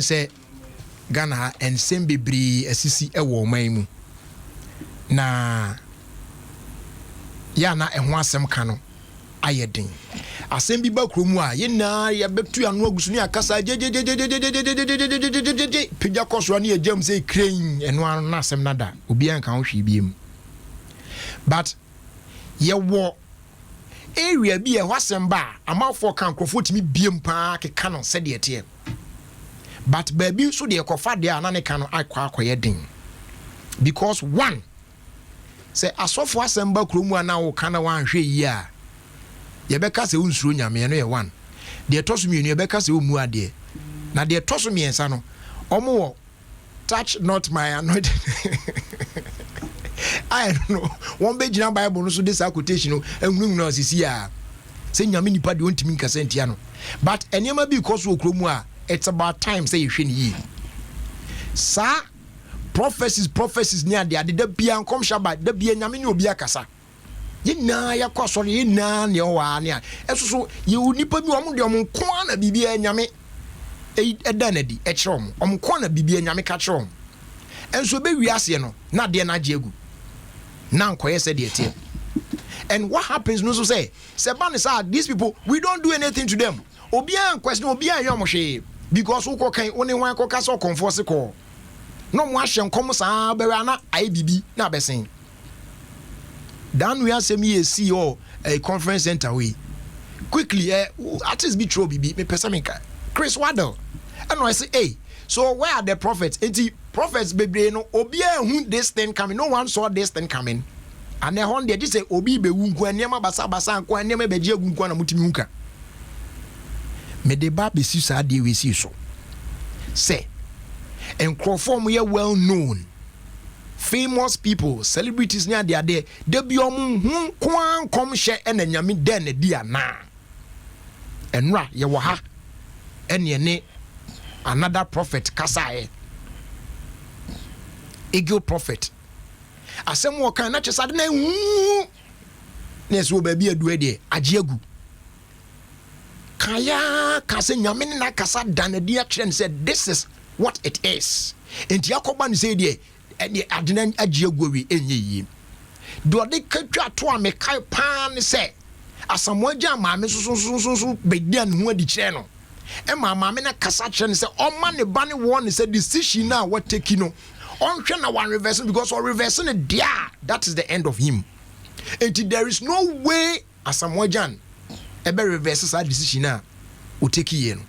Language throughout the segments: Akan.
say Ghana and Sembe Bri SCC ewo maimu na ya na ehwo asem ka no ayedin asem bi ba kromu a ye na ya betu anu agusu ni akasa pija koso na ye jam say crane eno anu na asem nada obi an kan hwe biem but ye wo area bi e ho asem ba amafo kan krofo timi biem pa ke ka no se de ete but baby so de ekofa de anane ka no akwa din because one say asofo asemba kromu ana wo kana wan hwe yi a ye beka se unsuro nyame no ye one de toso mienu ye beka se omu ade na de toso miensa no omo wo touch not my anointed I don't know one be gina bible no so this quotation no enwunu na osisi a se nyame nipa de ontimi nkasa ntia no but enema bi because wo kromu a it's about time say you hwe ni sa prophecies near the ade da bia nkom shaba da bia nyame ne obi akasa yina yakosori yina ne owa ne esoso ye unipa bi omo de omo ko na bibia nyame eda na di e kire omo ko na bibia nyame ka kire omo enso be wiase no na de na agegu na nkoye se de tie and what happens no so say ban say these people we don't do anything to them obi an question obi an yom hwe because who kan oni wan ko kasa conforce ko no mo ahye nkom saa be na ai bibi na besen dan we asemi e CEO a conference center we quickly artist be throw bibi me person ka Chris Waddle and I say hey so where are the prophets prophets bebre no obi hu this thing coming no one saw this thing coming and the one they just say obi be wu nko anema basa nko anema be je gu nko na mutimi nka me de ba be si sa de we si so say and Crawford we are well known famous people celebrities near there de bi omu kwan kom hye na nyame den na dia na enra ye wo ha ene ne another prophet kasae ego prophet asem wo kan na chesade na na so ba bi adu de agiagu kaya kase nyame na kasa danadia kire said this is what it is enti yakoba ni say de adena agiagu wi enye yi do de katwa to amekai pan say asamoagya maame so bedia ne ho adi kire no e maame na kasa kire say o ma ne ba ne won say decision na what take no on hwe na one reverse because or reversing it there that is the end of him enti there is no way asamoagya ebe reverse that decision na o take ye no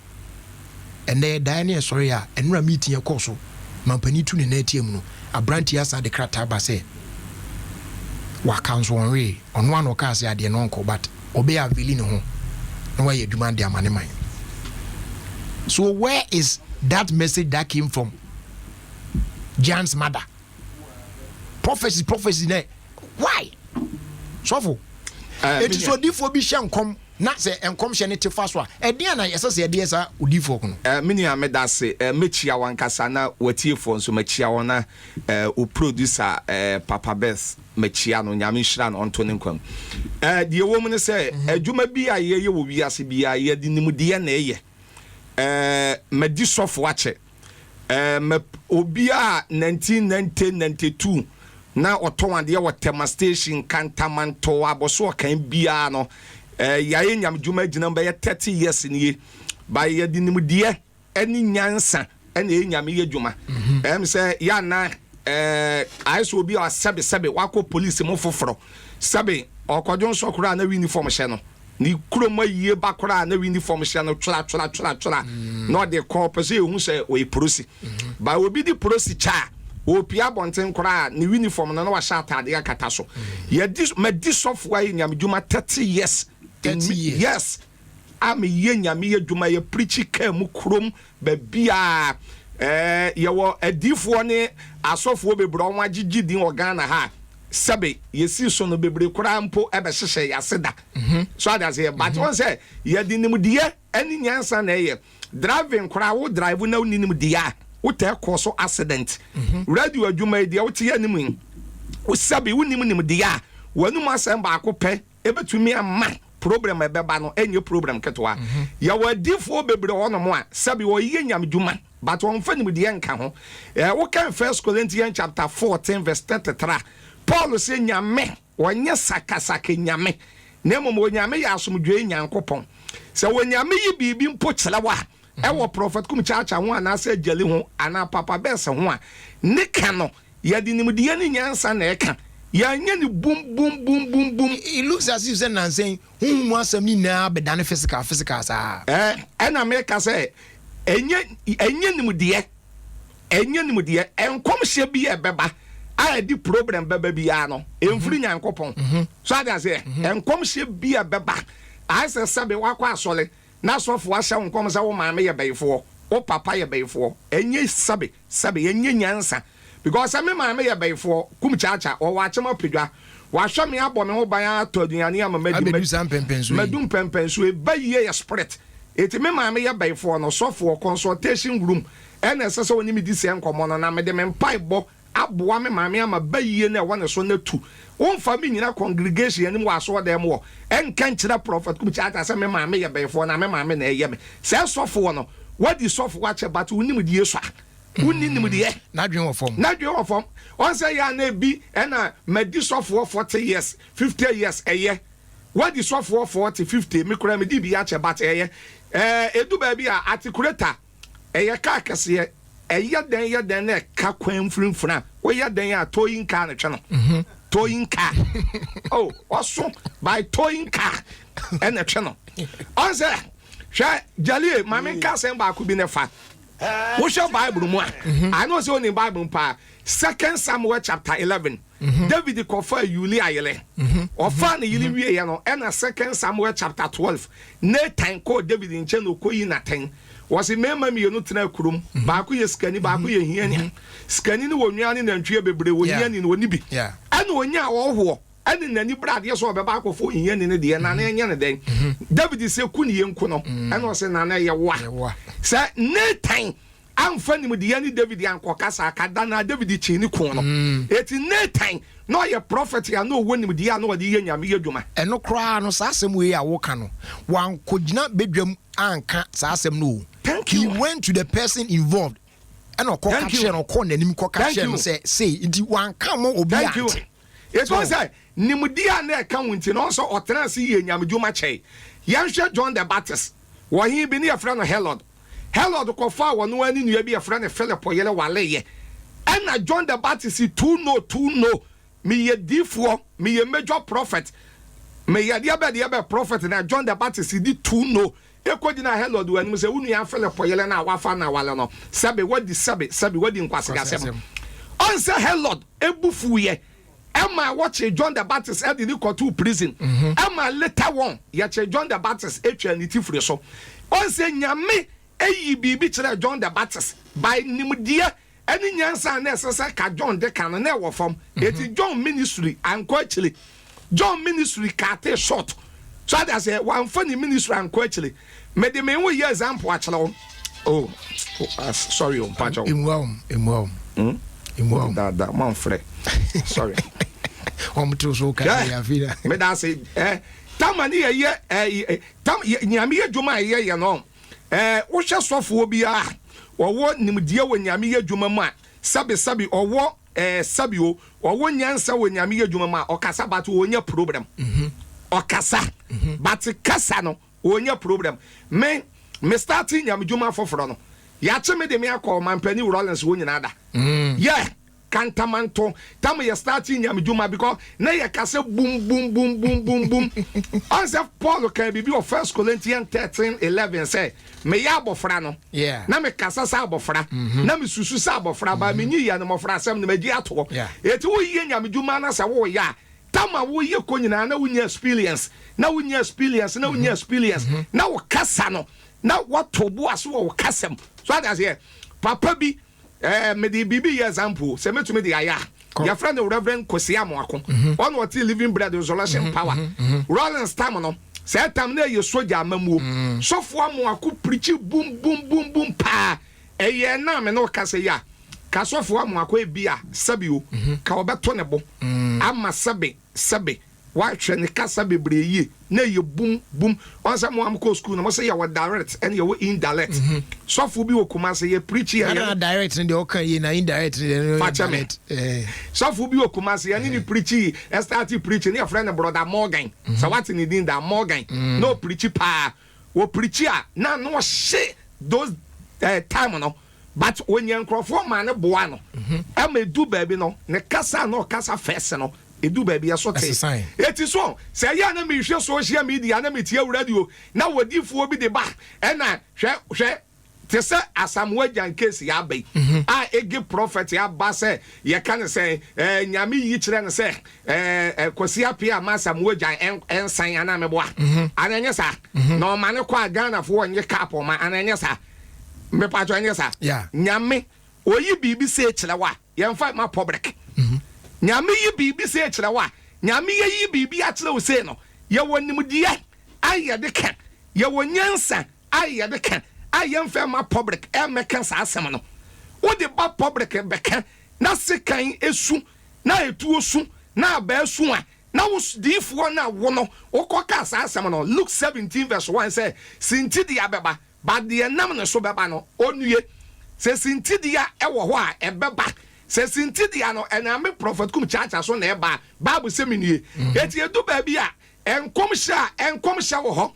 and they die sorry ya enra meeting ya koso mampani tu ne na atiem no abranti asa de krata ba say wa council on we on one o ka say ade no nko but obe aveli ne ho na wa ye dwuma de amane man so where is that message that came from Jan's mother prophecy ne why so for it is so diffo bi hyankom na se enkom hye ne tefa so a ede na yesa se ede esa odifo ko no mini ameda se mechia wankasa na watiefo nso mechia wona o producer Papa Beth mechia no nyame hira no onto ne nkwam de wo ne se adwuma bi a ye wo wiase bi a ye de nimu de na eye medi sofo ache obi a 1992 na otowan de wo tema station kantamanto aboso kan bia no yaye nyam djuma gina mba 30 years ni ba ye dinim de ani nyansa ene enyam ye djuma say ya na aiso obi a sebe wako police mo foforo sebe okodjon sokura na uniform hye no ni kuroma yie bakora na uniform hye no tla no de call pese ehun say we prosi ba obi di prosi cha opia bonten kora ni uniform na wa shata de akata so ye di software nyam djuma 30 years. Yes, I'm a nyame adwuma ye preach kam krom ba bia ye wo adifo ne asofo bebro nwa gigidin organa ha sebe ye si so no bebre kora mpo ebe hyehye yaseda so that say but one say ye dinim de ani nyansa na ye driving kora wo drive na uninim de a wo te cause accident radio adwuma de wo te anim wo sebe unim nim de a wanu masem ba ko pe ebetumi amma problem ebeba no enye problem ketwa ya wadifo bebre ono mo a sabi wo ye nyam dwuma but won fa nim de nka ho wo kan 1 Corinthians chapter 14 verse 33 Paul say nyame wonye sakasaka nyame na mo nyame ya asomdwe nyankopon se wo nyame yi bibi mpo kyelewa e wo prophet kum chacha ho ana se jeli ho ana papa bes ho a ne ka no ya di nim de ni nyansa na e ka ya nya ni boom it looks as if say saying who wants some ni na be dan physical sa na me ka say enye nim de enkom hye bi e beba a di problem beba bi ya no emfiri nyankopon so ada say enkom hye bi e beba a say sabe wakwa asole na sofo ahya nkom sa wo maame ye bayfo o papa ye bayfo enye sabe enye nyansa because me maame ye bayfo kum chacha o wa chema pedwa wa hwa me abo me ho ban aduane ama madum pempensu e bayiye ye spirit eti me maame ye bayfo no sofo consultation room ena sese woni mi di se nkomo no na me de me mpai bo aboa me maame ama bayiye na wona so na tu won fa me nyina congregation ni mo aso dem wo enka nkira prophet kum chacha se me maame ye bayfo na me maame na eye me se sofo no wadi sofo wa che but woni mi di yesu woni nim de na dwen wo fom on say ya na bi na medi sofo 40 years 50 years eye wadi sofo 40 50 me kura me di bi ya che but eye edu ba bi a articulator eye ka kase eye den na ka kwan mfrimfra wo ye den ya toyin ka na twe no toyin ka oh oso by toyin ka na twe no on say hwa jali mame ka sem ba ku bi ne fa what's your Bible? I know it's only Bible. 2 Samuel chapter 11. David confirmed Uli Ayele. Or found Yuli, you know, and 2 Samuel chapter 12. Nathan called David in Cheno Koyinaten. Was a member me, you know, Tenakrum, Baku, Scanny, Baku, Hiania. Scanning one yan and Tree Bebre, Wian in Wonibi. Yeah. And when you are all and in any brad, yes, or Baku for Yen in the day, and Nana day. David is a Kuni and Kuno, and was a Nana Yawa. Sir, Nathan, I'm funny with the any David and Kokasa, Kadana, David Chini Kono. It's Nathan, no your prophet, I know when with the ano the Yenya Juma. And no cry, no sassam way a walkano. One could not bedroom and can't sassam no. Thank you. He went to the person involved. And no cockation or corner him cockation say, it one come over. Thank you. It's what I say. Nimudia ne account in also or Tennessee and Yamajuma Che. Yansha John the Baptist. Why he be near friend of Herod. Herod Kofa one when you be a friend of Philip or Yellow Wale. And John the Baptist is too no. Me a D4, me a major prophet. Me a diabe prophet and John the Baptist is too no. You could not Herod when we say, when you have Philip or Yellow Wafana Walano. Sabe what the Sabe what in Quasagasem. Answer Herod, a buffooye. Emma watch John the Baptist at the Nico 2 prison. Emma later one, yet John the Baptist and it so. On say Nyame, be John the Baptist by Nimudia, any Yansa necessary John the Canon never from it is John ministry and quietly. John ministry carte short. So that's a one funny ministry and quietly. May the men will years and watch alone. Oh, sorry, Pacho. In well. That Manfred. Sorry. To so me da say tamani tam nyame adwuma ye no wo hwe sofo bia wo nimdie wo nyame adwuma mu a sabe owo sabe o wo nyansa wo nyame adwuma mu a okasa but wo nya problem okasa but kasa no wo nya problem me starting nyame adwuma foforo no ya che me de me akọ mampani Rollins wo nyina da yeah Cantamanto, time you starting Yamijuma because now you can say boom. Answer Paul can be your 1 Corinthians 13:11 say, me yabo frano. Yeah. Na me kasa sabo fra. Na me susu sabo fra ba me nyi ya no fra sem na me di ato. Eti wo ye Yamijuma na sa wo ya. Tama wo ye ko nyina na wo nya experience. Na wo nya experience. Na wo kasa no. Na what to bo aso wo kasem. So that's here. Papa bi me the bibi example say me to me the aya your friend the Reverend Kosiamo Akon on what living bread resurrection power Rollins time no say time na you soja amamu so for mo ako preach boom pa eye na me no ka say ya ka so for mo ako e bia sabi o ka obeto ne bo ama sabe watch ne kasa bebre yi na ye boom boom once mo am ko school na mo say you direct and you indirect so for bi okuma say you preach here na direct in the okay ye na indirect so for bi okuma say you need preach e start preaching your friend brother Morgan so what in the that Morgan no preach pa wo preach na no shit those time no but when you crofo man boa no e ma do baby no ne kasa no kasa first no edu baby asote eti so say ya na me hwe social media na me tie radio na wadifuo bi de ba e na hwe te say asamwa jan case ya bai a ege prophet ya ba say ye kan say nyame yi kire ne say kwasi apia ma asamwa jan ensan ana me boa ananya sa no ma ne kwa Ghana fo onye cap ma ananya sa me pa jo anya sa nyame oyi bibi say kire wa ye mfa ma public nyame yi bibi se kire wa nyame yi bibi a kire wo se no ye wonim die aye de kan ye wonyansa aye de kan aye mfa ma public e meka sa asem no wo de ba public be kan na se kan esu na etu osu na ba esu a na wo difo na wo no wo koka sa asem no Luke 17 verse 1 say sinti dia beba ba de nam ne so beba no onue se sinti dia e wo ho a e beba se sinti dia no ename prophet kum chacha so na eba bible seminie eti edu ba bia enkom hya wo ho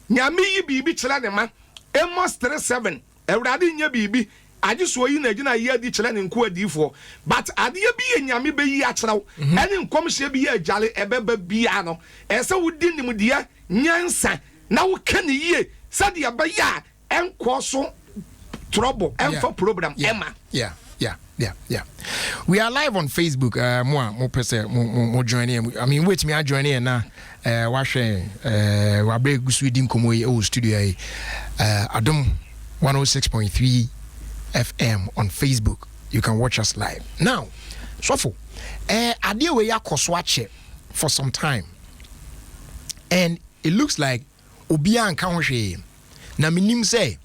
nyame yi bibi kire ne ma Amos 3:7 ewrade nya bibi agiso yi na gina yi adi kire ne nko adifo but ade bi ye nyame be yi a kirew ene nkom hya bi ye agale ebeba bia no ese wudi nim dia nyansa na wo kane yie sade ya ba ya enko so trouble enfo program ema Yeah. We are live on Facebook. More person, more joining. I mean, wait me, I join in now. Washing, Wabe Guswidin Komoy studio. Adam 106.3 FM on Facebook. You can watch us live now. So I deal with your watch for some time, and it looks like Obia and Kawashi. Na minim say,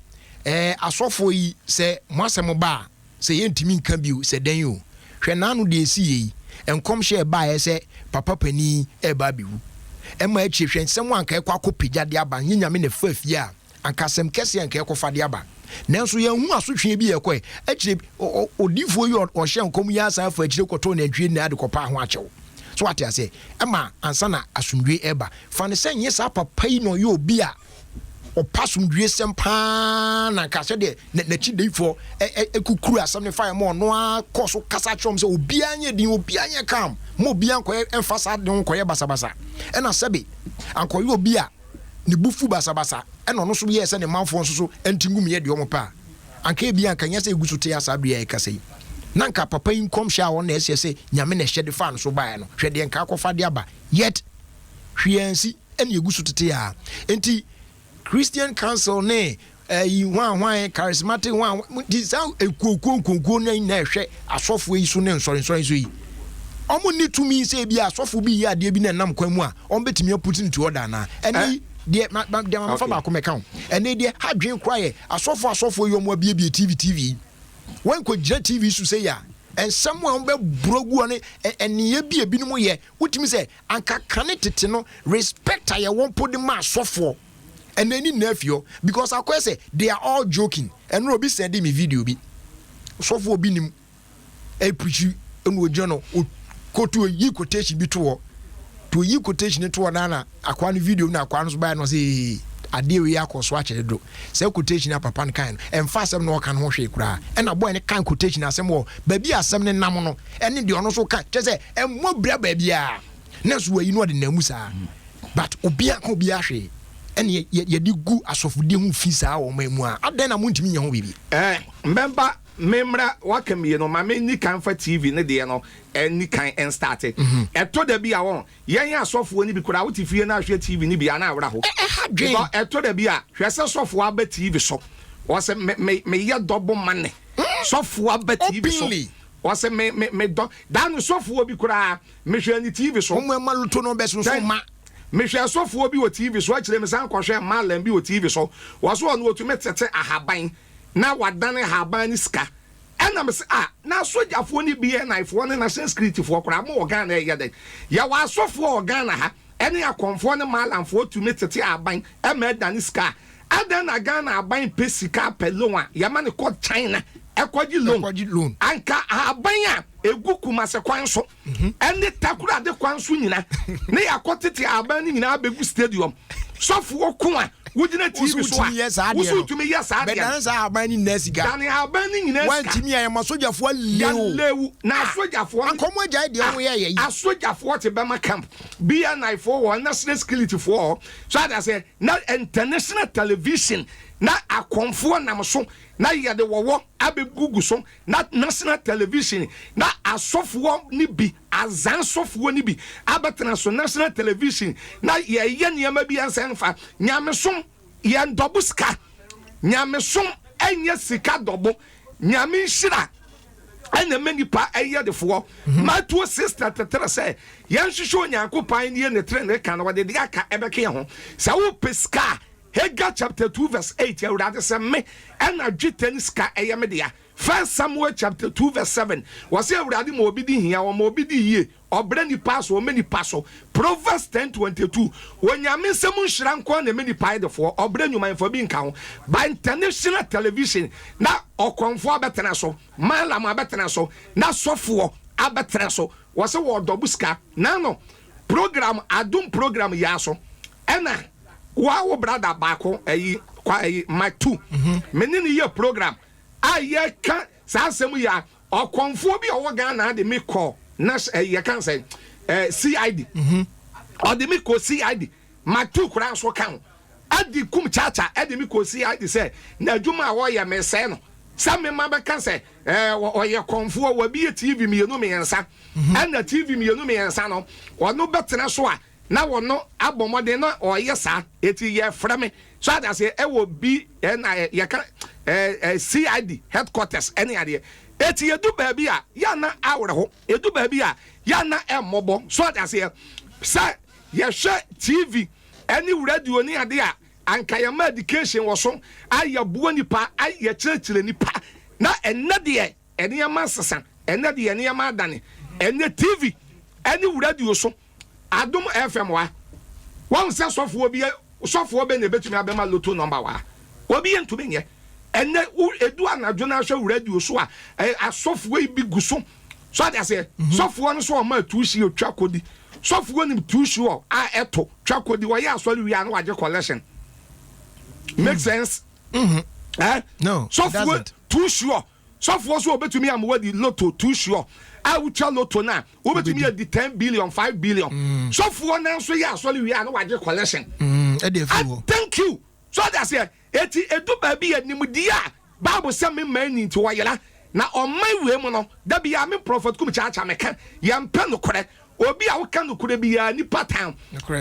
asofo yi say mwasemoba. Say yentimi nka biu se den yo hwe nanu de esi yi enkom hye ba ye se papa pani e ba biwu e ma achi hwe nsem anka ekwa kopija de aba nyanyame ne fafie a anka sem kese anka ekofa de aba nanso ye hu asotwe bi ye kɔ achi odifo yi o hye enkom ya asa afa achi koto na adwie na de kopa ho achew so what I say e ma ansa na asumdwe eba fa ne se nye sa papa yi no yo bi a o pasum due sempa na kase de na chi dey for ekukuru asam ne fire mo no akoso kasa chom se obi anye din obi anye kam mo obi anko emfasa de nko ye basabasa e na sebe anko ye obi a ne bufu basabasa e no no so ye se ne manfo nso so antingum ye de omo pa anka e bi anka nya se egusu te asa do ye kase na nka papa yin kom sha won na ese se nyame na hye de fan so bae no hwe de nka akofa de aba yet hwiansi ene egusu tete ya enti Christian Council ne wan charismatic wan this how ekuokuo na hwe asofo yi so ne nsori so yi omo ni to me say bi asofo bi ya de bi na nam kwan mu a on betimi put into order na eni de ma fa ba ko meka eni de hadwen kwaye asofo yi omo bie TV when ko gira TV so say ya and someone be brogu on eni bie binom ye wutimi say anka kane tete no respect aye won put the ma asofo and any nephew because I say they are all joking and Robbie sending me video bi so for binim e preach no jono ko to yi quotation bi to yi quotation to na akwa no video na akwa no so buy no say ade we akoso a kire do say quotation papa no kan en fa asem no kan ho hwe kura and na boy ne kan quotation asem wo ba bi asem ne nam no ene de ono so kan che say emmo bra ba bia na so yi no de namu sa but obi akon bi ahwe ene ye di gu asofudi hu fisa wo mamu a adan na muntimi nya ho bibi member memra wakamiye no ma meni kan fa TV ne de no eni kan en start eto da bi a won yen asofo ni bi kura wo tifie na hwe TV ni bi ana awra ho eto da bi a hwe se sofo aba TV so wo se me ye double money sofo aba TV so wo se me do dan sofo bi kura me hwe ni TV so mo maluto no beso so ma me hwe sofo bi wo TV so akire me san kwahwe malam bi wo TV so wo so no otu metete ahaban na wadane haban ni ska ena me se na sojafo ni bi e naifo ne na security fo kora mo organ na ye de ya wa asofo organ na ha ɛne akɔnfoɔ ne maalamfoɔ tumi tete aban ɛma ɛdane sika adan na Ghana aban pɛ sika pɛ loan a yɛma ne kɔ China ɛkɔgye loan anka aban a egu Kumase kwan so ɛne Takura de kwan so nyina ne yakɔ tete aban ne nyina abegu stadium sɔfoɔ ko a wogina TV so a wosu tumi yɛ saa deɛ bɛdan sa aban ni nasika dan aban ni nyina wan timi ya masojafoɔ lewu na asojafoɔ ankomo gya de ho yɛ yi asojafoɔ te bɛma camp BNI for wɔ national security for so ada sɛ na international television na akonfoɔ nam so na yɛde wɔwɔ abegugu so na national television na asɔfoɔ ni bi azansofoɔ ni bi abɛtena so national television na yɛyɛ nneɛma bi ansanfa nyamesom yɛn dɔbo sika nyamesom ɛnyɛ sika dɔbo nyame nhyira ɛna menipa ɛyɛ defoɔ matuo sister tetere sɛ yɛn hwehwɛ onyankopɔn ne ne tre ne ka na wɔde de aka ɛbɛke ho sɛ wo pesika Haggai chapter 2 verse 8 Awurade sɛ me ɛna dwetɛ sika ɛyɛ me dea 1 Samuel chapter 2 verse 7 wɔsɛ Awurade ma obi di hia wɔ ma obi di yie ɔbrɛ nipa so ɔmɛ nipa so Proverbs 10:22 wɔnyame nsɛm nhyira nkɔ na mɛ nipa ɛdefoɔ ɔbrɛ nnwumayɛfoɔ bi nka ho by international television na ɔkɔnfoɔ abɛtena so malam abɛtena so na sɔfoɔ abɛtena so wɔsɛ wɔdɔbo sika nano program adom program yɛ so ɛna wo brother baako ayi my 2 menini ye program aye ka sa asem ya okonfo bi owo Ghana de me call na ye kan say CID o de me call CID my 2 kura so kan adi kum chacha edi me call CID say na adwuma a wo ye me say no sa me ma be kan say o ye konfo wa bi TV mienu me yensa na TV mienu me yensa no ono betena so a na wono abomode no oyɛ saa eti yɛ frɛ me so ada se ɛwɔ bi na yɛ ka CID headquarters ɛne ade eti yedu baabi a ya na awre ho edu baabi a ya na ɛmɔbɔ so ada se sɛ yɛhwɛ TV ɛne radio ne ade a anka yɛ ma education wɔ so ayɛ buo nipa ayɛ kyerɛkyerɛ nipa na ɛnɛ deɛ ɛne ma sesa ɛnɛ deɛ ɛne ma adane ɛnɛ TV ɛne radio so Adom FM wa wan se sofo be ne betumi abema lotto number wa obi entumi nye ene edu anadwo na hwe radio so a asofo bi guso so ade ase sofo no so o ma tuushi otwa kodi sofo nim tuushi o a eto twa kodi wo ya asori wi an waje collection make sense no sofo tuushi o sofo so obetumi am wadi lotto tuushi o I will tell Lotto now. Over to me at the 10 billion, 5 billion. So for one answer, yeah, so we are no idea collection. Thank you. So that's it. Edu baby at Nimudia. Bible send me money into Wayala. Now on my way, mono, that be a me prophet come charge American. Yam pen correct. Or be our can could be a nipa town.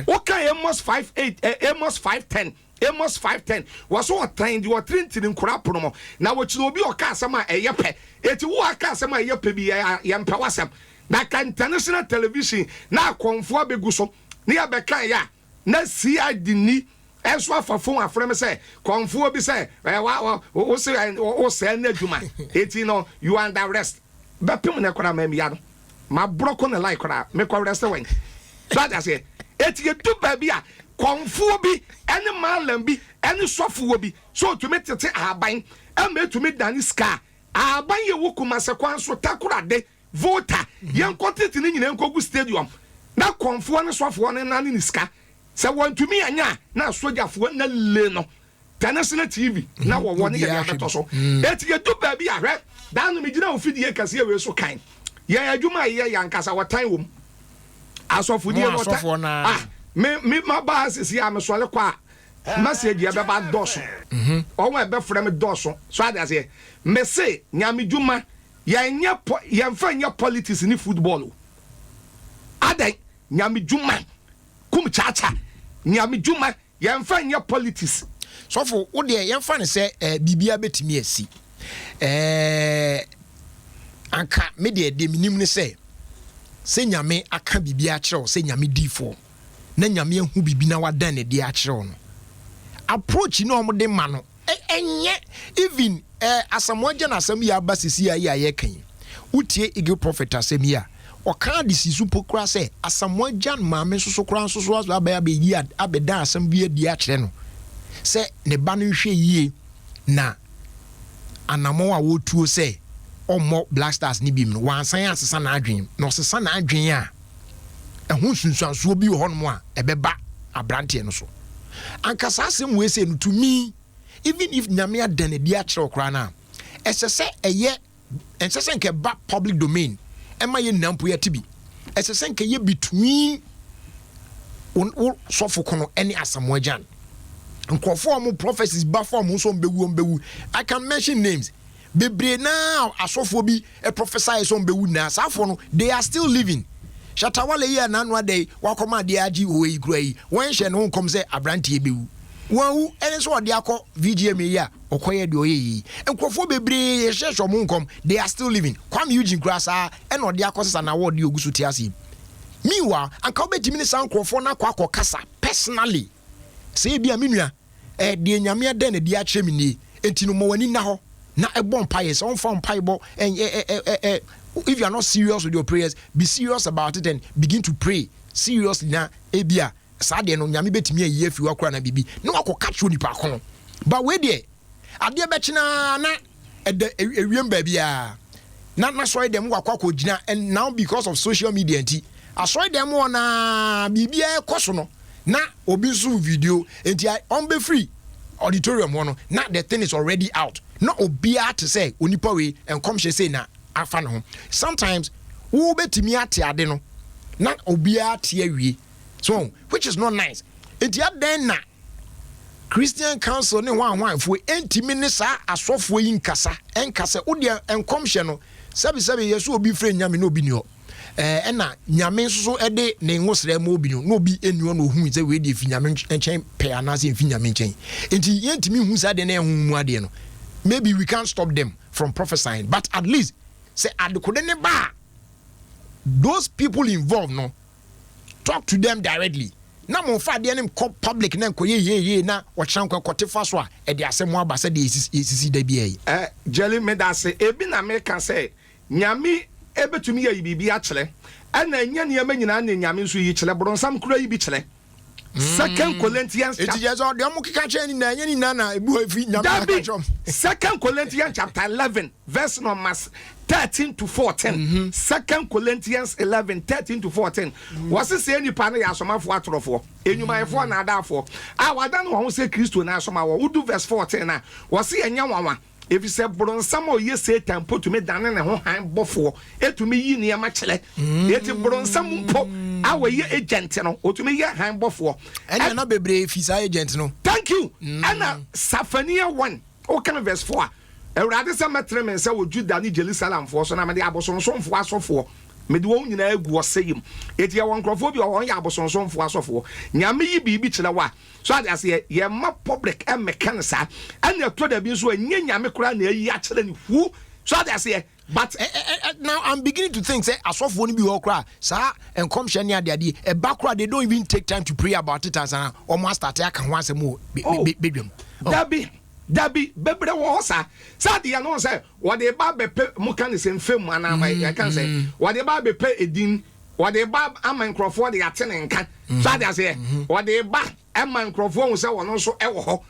Okay, Amos 5:8, Amos 5:10. Amos 5:10 was so trained you are trained in Kurapromo. Now what you be or Casama a yape. It will Casama yape be a yampawasam. That international television now conform beguso near Becaya. Na CID ni as well for phone and friend say, conform be say, o say, Neduma. 18 you are under arrest. But Pimana Memiano. My broken like make arrest away. So that's it. It's your two baby. Konfo bi ene malam bi ene sofo bi so to me tete aban e to me dani ska aban ye wo Kumase kwan so Takura de voter yen kontete ni nyina nkogu stadium na konfo ne sofo ne nane ni ska se won to me anya na sojafo na le no international TV na wo ne ya beto so eti ye do ba bi ahwe dan no me gina ofidie kase we so kan ye adwuma ye yankasa wotan wom asofo die no me my boss is here me swale kwa message ya beba doso o wa be frem doso so ada say me say nyame dwuma ya mfa nya politics ni football ada nyame dwuma kum chacha nyame dwuma ya mfa nya politics so for wo de ya mfa ne say bibia betimi asi anka me de minim ne say nyame aka bibia kire o say nyame difo na nyame hu bibi na wadan ne de akire no approach no omde ma no enye even asamoja na asam ya basisi ya ye kan utie Eagle Prophet asem ya o kan de sisu pokura say asamwa jan maame soso kura soso aso abaya be yi abeda asam bi adi a kire no say ne ba no hwe yie na anamo a wotuo say omo Black Stars ni bi no wansan asesa na adwen no sesa na adwen a ehun sunsuanso bi wo hono a ebeba abrante no so ankasa asem we say no to me even if nyame adan adi a kire okra na esese eye esese nke ba public domain ema ye nampo ya tibi esese nke ye between sofo kono any asamoajan nkofo mo prophecies ba form so mbewu I can mention names bebre now asofo bi a prophesy so mbewu na safo no they are still living shatawale ye na anwa dey wakoma de agi oyi krai wen hye no kom say abrante bewu wu ene so de akọ VGM yi a okoye de oyi nkofo bebre ye hye mo nkom they are still living kwam Eugene Grasa ene ode akọ sesa na word ogusu tiase miwa anka obetimi ne san nkofo na akọ kasa personally say bia menua de nyame den na di a kyeremi ni enti no mo wani na ho na ebon paye so on fa paye bo if you are not serious with your prayers be serious about it and begin to pray seriously na ebia sa de no nyame betimi ayi afi wakora na bibi na wakoka kyo nipa kono but we de ade bekina na ewiem ba bia na so dem wakwa gina and now because of social media enti aso dem na bibia ekoso no na obi so video enti on be free auditorium one na the thing is already out no obia to say onipa we enkom hye say na afa no sometimes wo betimi ate ade no na obia ate awie so which is not nice enti aden na Christian Council ne wan fo entimi ne sa asofo yi nkasa enkasa wo de enkom hye no sabi yeso obi frɛ nyame no obi ni ho na nyame nso ede ne ngosre ma obi no obi enuo no hu ze we de fi nyame nchen pe anase fi nyame nchen enti yentimi hu sa de na ehun mu ade no maybe we can't stop them from prophesying but at least say adekode ne ba those people involved no talk to them directly na mo fa de ne public na ko ye na wo chanko kotefa so a e de asem aba se de esisi da bi jelly me da say ebi na me kan say nyame ebetumi ya bibi a kyele ana nya ne ma nyina na nyame nso yi kyele bronsam kura yi bi kyele Second Corinthians chapter 11 verse number 13 to 14. Second Corinthians 11 13 to 14. Was it say any pana ya somafo atorofo enyumayefo na adafo a wada no ho say Kristo na asomawo udu verse 14 na was say enya wanwa if you say bronsam o ye Satan put to me dan ne ho han bofo etumi yi ne ma kyele eti bronsam mpo awe ye agent no otumi ye han bofo ene na bebre fisa agent no thank you ana Safania 1 o kan verse 4 Ewurade se metre men se wo Juda ni Jerusalem fo so na me de abosonsomfo asofo me de won nyina agu oseyim eti ye won krofo bi won ya abosonsomfo asofo nyame yi bibi kire wa so ade ye ma public e mekanisa ana to da bi so anya nyame kura na ayi a kire ni hu so ade but now I'm beginning to think say asofo ni bi wo kura sa enkom hye ne ade e ba kura they don't even take time to pray about it as an almost start aka ho asem o bedwam Dabi bebre wo sa de ya no say wo de ba bepe mu kan se mfem ana ma ya kan say wo de ba bepe edin wo de ba aman krofo de ate ne nkan so de say wo de ba aman krofo hu say wo no so e wo ho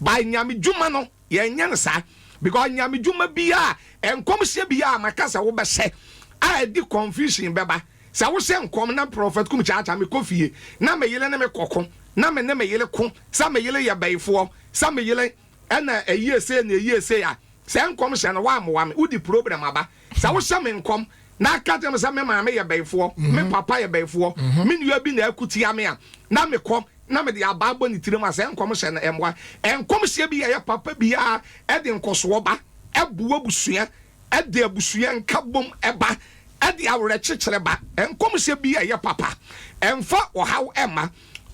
ba nyame djuma no ye nya ne sa because nyame djuma bia enkom hye bia makasa wo be se a di confusion beba sa wo se enkom na prophet kum cha me kofie na me yele ne me kokko na me ne me yele ko sa me yele ya baifo sa me yele ana eyese na eyese ya se enkom hye no wa mo udi program aba sa wo hye me enkom na aka dem sa me maame ye baifo me papa ye baifo me nua bi na akuti ame a na me kom na me de ababo ni tirim asa enkom hye na emwa enkom hye bi ye papa bi a e de nkoso ba ebuwa busua e de abusua nkabom eba e de awre kyekere ba enkom hye bi ye papa emfa ohaw ema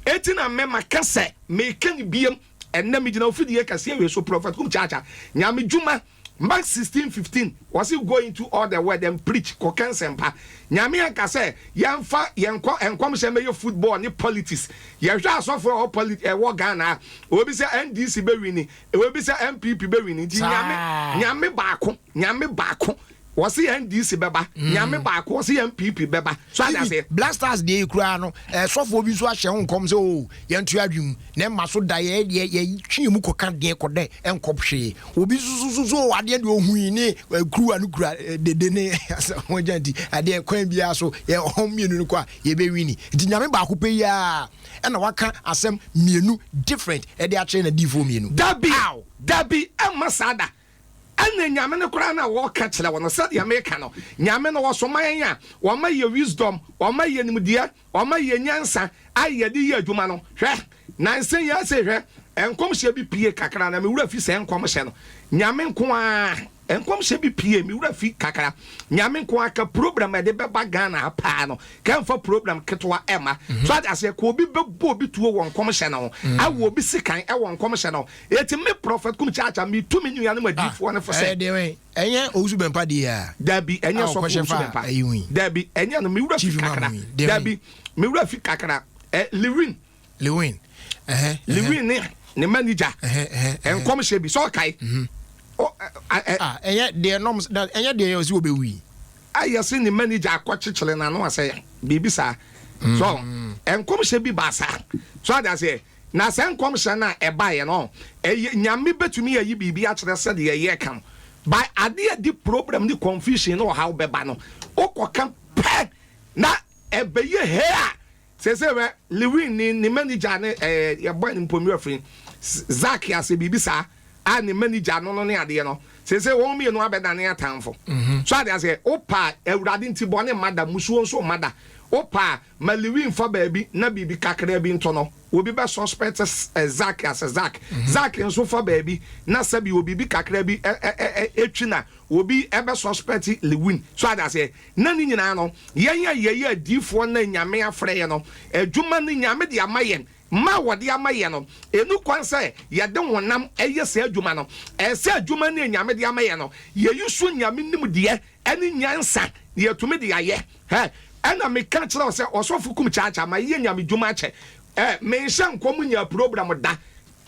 eti na me makase me kan biem enna me gina ofidie kase we so prophet kum chacha nyame djuma Mark 16:15 was he going to all the word and preach kokan sempa nyame akase yemfa yenko enkom se me football ni politics ye hwa aso for all politics wo Ghana obi se NDC be wini obi se MPP be wini nyame baako was he NDC beba nyame ba ko was he MPP beba so I say Black Stars dey kura no so for bi so ahye ho kom say o ye ntu adwum na ma so da ye twi mu koka de kode enkophwe obi so ade de ohui ni kuru anu kura de ne mo janti ade kwan bia so ye homienu no kwa ye be wini nti nyame ba ko pe ya na waka asem mienu different e de ache na difo mienu dabi amasada ana nyame ne kora na wo ka kire wono said ya meka no nyame no wo so man a wo ma ye wisdom wo ma ye nimdia wo ma ye nyansa aye de ye adwuma no hwe nansen ya se hwe enkom hye bi pie kakra na me wura fi se enkom hye no nyame nko a enkom hye bi pie me wura fi kakra nyame nko aka program de beba Ghana pa no kan fa program ketwa ema so ase ko obi bebo obi tuo won kom hye no awo obi sikan e won kom hye no eti me prophet kum chacha me tu me nua no madifo ne fo se enye ozu bempa de ya dabi enye so ozu bempa dabi enye no me wura fi kakra dabi me wura fi kakra Lewin ne manager enkom hye bi so kai enye de norms enye de yo si obewi ayase ne manager akwachichile na no ase bibi sa so enkom hye bi basa so ada say na se enkom hye na eba ye no nyame betumi yi bibi a kire se de ye kan by ade di problem di confusion no how beba no okoka pe na ebeye he a se we Lewin ni manager ne ye boy ni mpomi afrin Zach ya se bibi sa a ni manager no ne ade no se won me no abeda ne atamfo so ade say opa ewurade nti bone mada musuo so mada opa ma Lewin fa baabi na bibi kakra bi nto no obi be suspect Zach as Zach nso fa baabi na sabi obi bi kakra bi etwi na obi ebe suspect Lewin so ade say na ni nyina no ye adifo na nyame afre ye no adwuma ni nyame de amayen ma wode amaye no enu kwanse ye de wonam eye se adwuma no ese adwuma ni nyame de amaye no ye yusu nyame nim de eni nyansa ye tumi de aye ana me kan kire se osofu kum chacha ma ye nyame dwuma che me nsha nkom nya program da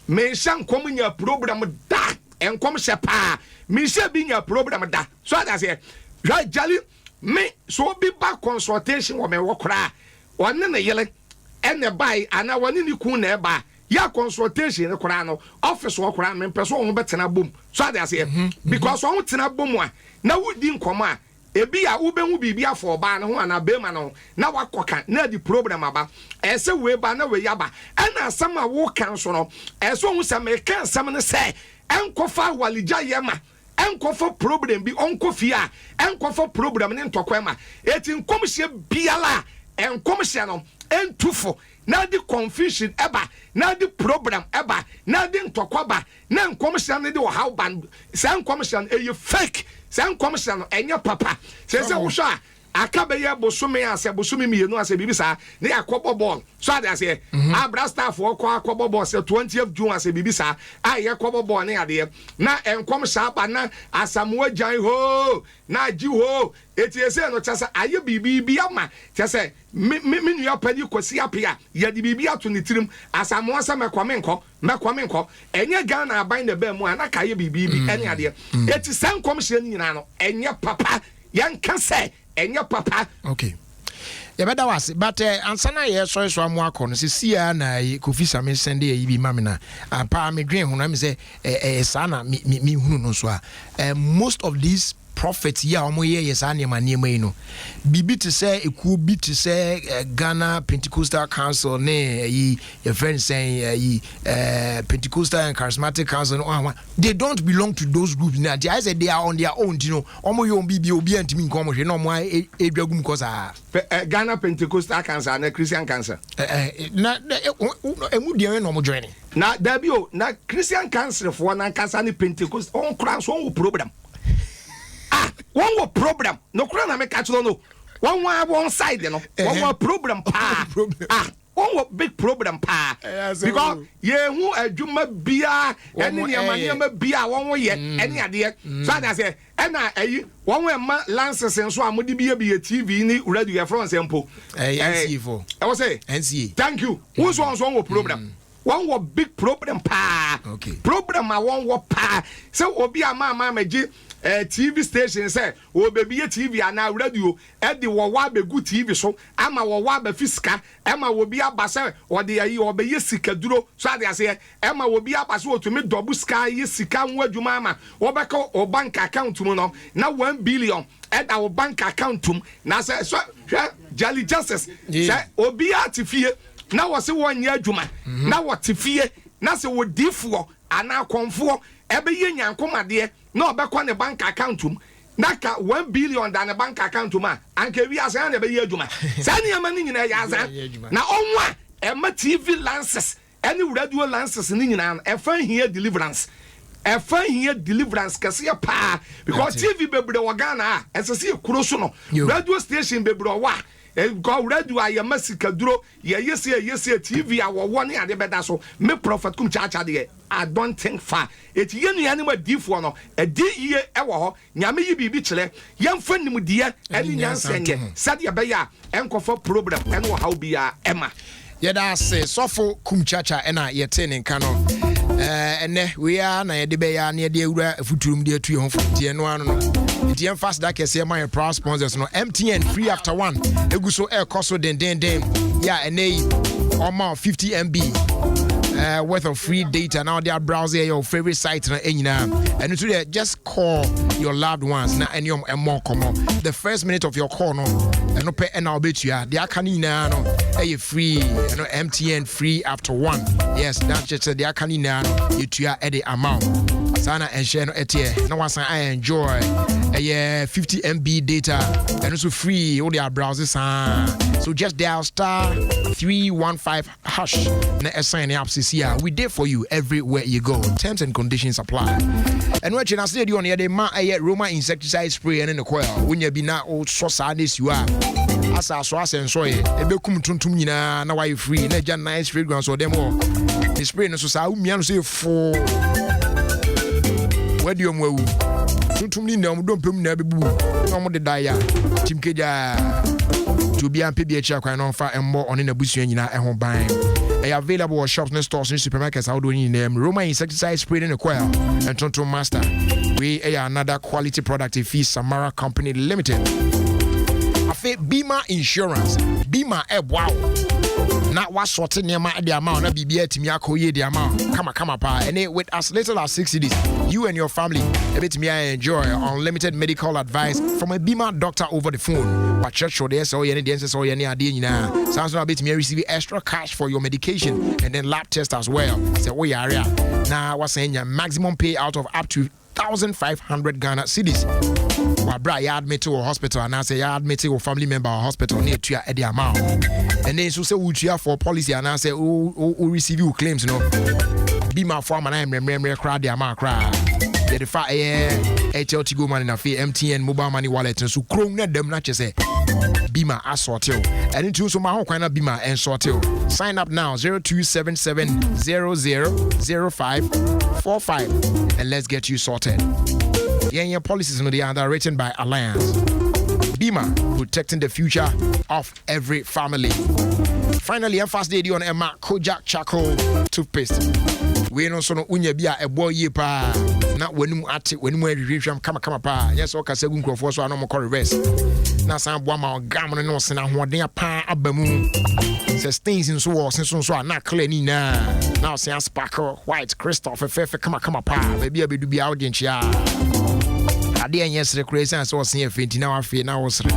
me nsha nkom nya program da enkom she pa me nsha bi nya program da so that say right jali me so bi ba consultation wo me wo kra wonne ne yele ene bai ana wani ni ku na eba ya consultation ne kora no office wo kora me peso wo betena bom so ade ase because wo tena bom a na wudi nkoma a ebi a ubenwu bibia afọ ba ne ho ana be ma no na wakoka na di problem aba ese we ba na we yaba ana asam a wo kan so no ese wo se me kan asam ne se enkofa walija yema enkofa problem bi onkofi a enkofa problem ne ntokwa ma eti nkomhye biala enkomhye no entufo na di confusion eba na di problem eba na di ntokwa na nkomhye ne di wo how ban se nkomhye e fake se nkomhye no enya papa se wo hwa akabe ye bosome ase bosome mienu ase bibisa na yakobo ball so ade ase abra staff wo kwa akobo ball se 20th June ase bibisa a ye kobo ball na ade na enkomhye aba na asamuwa jan ho na ji ho etiese no chasa aye bibi ama chese me nua pani kosi apia ye di bibi ato ne tirim asamuwa sa mekwame nko enye Ghana aban na ba mu ana kaye bibi ene ade eti sankomhye ni nyina no enye papa yanka se enye papa okay ya beda wase but ansana ye so amu akọ se sia na Kofi Same sende ye bi mamina pa me dwen ho na me se sa na me hunu no so a most of these prophets ya omo ye yes anema yi no bibi to say eku bi to say Ghana Pentecostal Council ne yi your friend saying Pentecostal and Charismatic Council no they don't belong to those groups now I said they are on their own you know omo yo bibi obi antimi nko omo hwe no omo edwagum cause Ghana Pentecostal Council and Christian Council na emu de no omo join na dabio na Christian Council for na Council ni Pentecost on kran so on program one more problem no kura na me catch no one side no one more problem pa one more big problem pa because ye hu adwuma bia ene niam bia one wo ye ene ade so that say na ayi one way ma lances so amodi bia TV ni radio from sempo NCA4 I was say NCA thank you who's one problem one big problem pa okay problem a one pa so obi ama meji TV station say o baby TV ana radio e de wo wa be gu TV so ama wo wa ba fisika ama wo bi abase o de yi o be yesika duro so ade ase ama wo bi abase o to me double sky yesika nwa adwuma ama wo be ko o bank account mu no na 1 billion at our bank account na say so Jolly Justice say obi atifie na wo se won ya adwuma na wo tifie na se wo difo ana konfo ebe ye nyankomade na obekọ ne bank account naka 1 billion da ne bank account ma anka wi asa na ebe ye adwuma sa ne ama ni nyina ya asa na onwa ema TV lances any radio lances ni nyina e fa hia deliverance kase pa because TV bebre wo Ghana esese kuro so no radio station bebre wa go radio ayama sikaduro ye yesi TV awo ne ade beda so me prophet kum cha de I don't think far it ye nu ane ma difo no e di ye e wo ho nyame yi bibi kire yemfa nim de ene nyansenye sade be ya enkofa problem ene wo how bia ema yeda se sofo kum chacha ena yete ne nka no ene we are na yede be ya na yede awura afuturum de atu ye ho tie no ano no tie fast da kese my proud sponsors no MTN free after one eguso e koso den ya ene almost 50 MB worth of free data now they are browsing your favorite site na enyina and today just call your loved ones na any more common the first minute of your call no no pay and I'll bet you they are kanina no free no MTN free after one yes that's just they are kanina no you to at the amount sana and share no etie no one I enjoy 50 MB data and also free all their browsers so just dial *315# na assign the apps here we there for you everywhere you go terms and conditions apply and what you na say on here the ma Roma insecticide spray and in the coil when you be na o so sadness you are asa so asenso e bekum tuntum nyina na why free na ja nice fragrance or them all the spray no so sa umia no say for where do you move tuntum ni na mo dompem na bebu na mo de daya timkeja to be an PBH kwan no fa embo on na busu nyina e ho ban they are available at shops and stores and supermarkets out doing them Roma insecticide spray in the coil and Tonto Master we another quality product if Samara Company Limited afi Bima Insurance Bima wow na wa sorte nema the amount na bibia timi akoye the amount kama pa and with as little as 60 days you and your family ebetimi enjoy unlimited medical advice from a Bima doctor over the phone but church show there so any dance so any ade nyina sounds like ebetimi receive extra cash for your medication and then lab test as well so we area now was saying your maximum payout of up to 1,500 Ghana cedis. Wabra you admit to a hospital and I say you admit to a family member or hospital near to your the amount. And then so say we cheer for policy and I say who receive you claims no. Be my farm and I remember cry the amount cry. The fire HLT go money na fee MTN mobile money wallet so chrome na dem na say Bima assortil and into so my home kind of Bima and sortil. Sign up now 0277000545 and let's get you sorted. Your policies no they are underwritten by Alliance. Bima, protecting the future of every family. Finally, a fast day on Emma Kojak Charcoal toothpaste. We no so no unya bia e boy ye pa na wanum ate wanum rehwehwam kama pa yes o kasa gu nkrofo so anom ko reverse na san boa ma gam no se na hoden pa abamu se stains in so so na clear ni na se sparkle white crystal fefe kama pa baby abedu bia audience ya ade anyesre crazy so se fenti na afi na wosre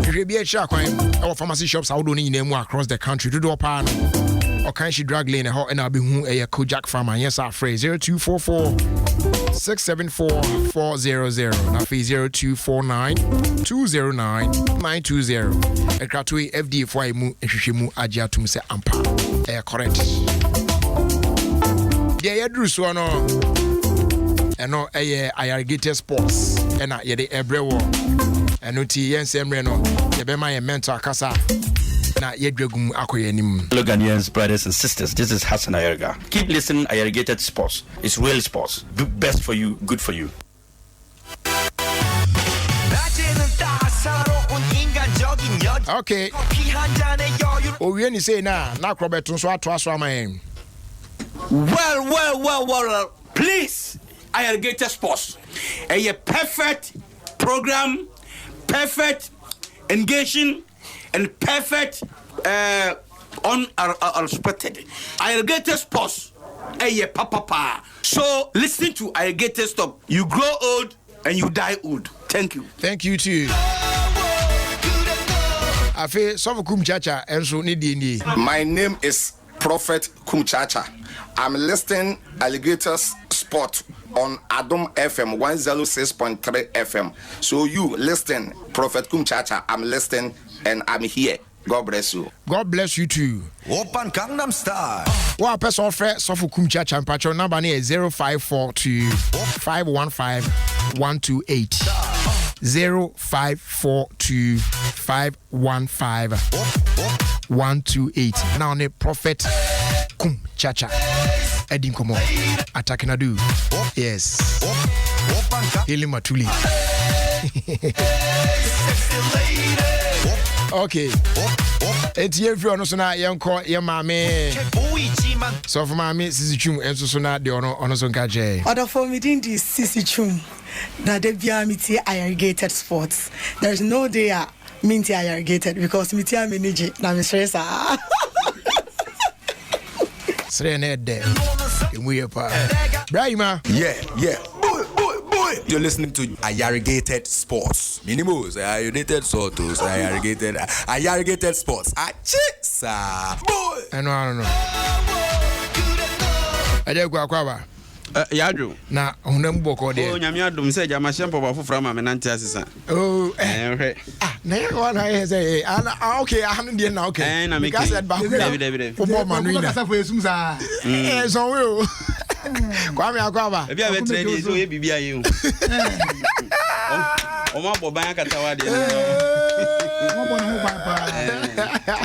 hwebia cha kwan our pharmacy shops how do ni nyina mu across the country do pa no or can she drag lane and I'll be who a Kojak farmer yes our phrase 0244 674 400 now 0249 209 920 a kratui FD for mu ehwehwemu agya tum se ampa correct yeah yadru so no eno irrigated sports ena ye de ebrewo eno ti yensemre no ye be ma ye mental kasa. Hello Ghanaians, brothers and sisters, this is Hassan Ayerga. Keep listening, Irrigated Sports. It's real sports. Do best for you, good for you. Okay. Oh, we only say now, Robert, so I trust my Well. Please, Irrigated Sports. A perfect program, perfect engaging, and perfect unexpected. Irrigated Sports. Papa. So listen to Irrigated Stop. You grow old and you die old. Thank you. Thank you too. Afe Sofo Kumchacha enso ni di. My name is Prophet Kumchacha. I'm listening Alligators Sport on Adom FM 106.3 FM. So you listen, Prophet Kumchacha. I'm listening and I'm here. God bless you. God bless you too. Open Gangnam Style. One person offer Sofo Kumchacha patron number is 0542 515 128. 0542 515 128. Now the Prophet Kumchacha Edim Komo attacking Adu. Yes. Ili Matuli. Okay. It's here for us now. Young call your mammy. So for mammy, Sissy Chum, and so now the honor son catch. Order for me, didn't this Sissy Chum? That the Biamity Irrigated Sports. There's no day Minty Irrigated because Mitia Miniji, Namisresa. Srened there. We are Brahima. Yeah. You're listening to Irrigated Sports. Minimals, Irrigated Sotos, Irrigated Sports. Achisa. Boy. I know. I just go akwa. Yadru. Na honam boko de. Oh, nyamia dum se jama shempo ba fufura ma menante asesa. Oh, na ya wana ya say okay, I haven't there now okay. Na me because that back. David. Football man win. So we. Kwame akwaba. Ebi a betre dey so e bibia yin. O ma bo ban katawa de.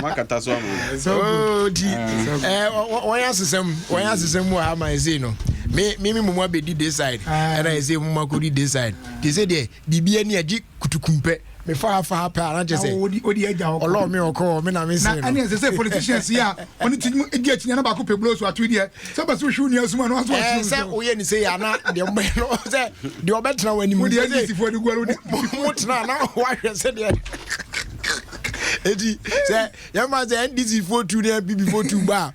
Makata so am. So di why asem wo ha man say no. Me mumwa be di this side. And I say mumwa ko di this side. They say there bibia ni agi kutukumpe. Me fa pa na je say. Odi eja ho. Olo me oko me na me say. Na ani say politicians here. Oni ti edi achinya na ba ko pe blow so atu dia. So ba so hwu ni asuma no aso atu. Say oye ni say ya na de mbe no say de obetra wani mu. Odi edi fo de guaru ni. Mutna na wa hwe say de. Edi say ya ma say NDC for 2 there BB for 2 ba.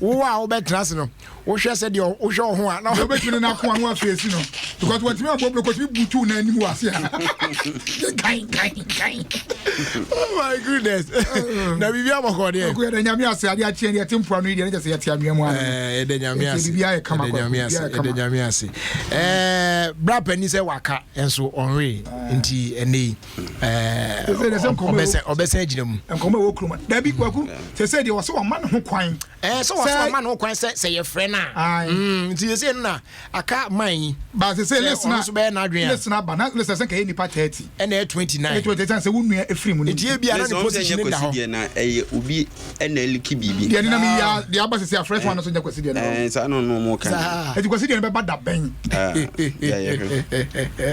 Wo a obetra se no. Wo hwe say de wo hwe ho a na obetune na ko anu afesi no. Because what me aboblo ko bi butu na animu ase ha. Oh my goodness. Na bibi aboko de. Ko ya nyame ase ade achi ne tempo anu ide ne se yete anua mu ana. De nyame ase. Bibi aye kama ko. De nyame ase. Bra pani se waka enso onwe nti ene obese agina mu. Enkoma wo kroma. Da bi kwaku se de wo so ma ne ho kwan. So wo ma ne ho kwan se ye frɛ na. Nti se na aka man ba se listen so be na adwen. Listen ba na listen se ka ye nipa 30. Ene 29. 29 se wo nua efrim no. Nti e bia na ne position da ho. Na obi ene liki bibi. De na me ya de abase se fresh one so nya kwasi de na. Sa no mo kan. Eti kwasi de be ba da ben.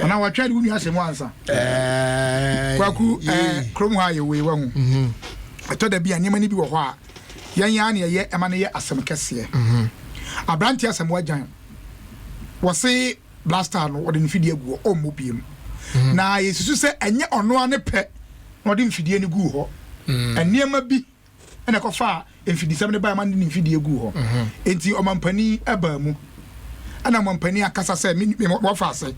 Ona wa twa de wo nua se mo ansa. Kwaku krom ha ye we wa hu. Ato da bia nyema ni bi wo ho a yan ne ye ema ne ye asem kese. Abranti asem wajan. Wo se blaster no wo de mfidie gu o mo biem. Na yesusu se enye ono ane pe no de mfidie ni gu ho. Eniema bi ene ko fa mfidie sem ne ba ma ne mfidie gu ho. Enti o mampani aba mu. Ana mampani akasa se me wo fa se.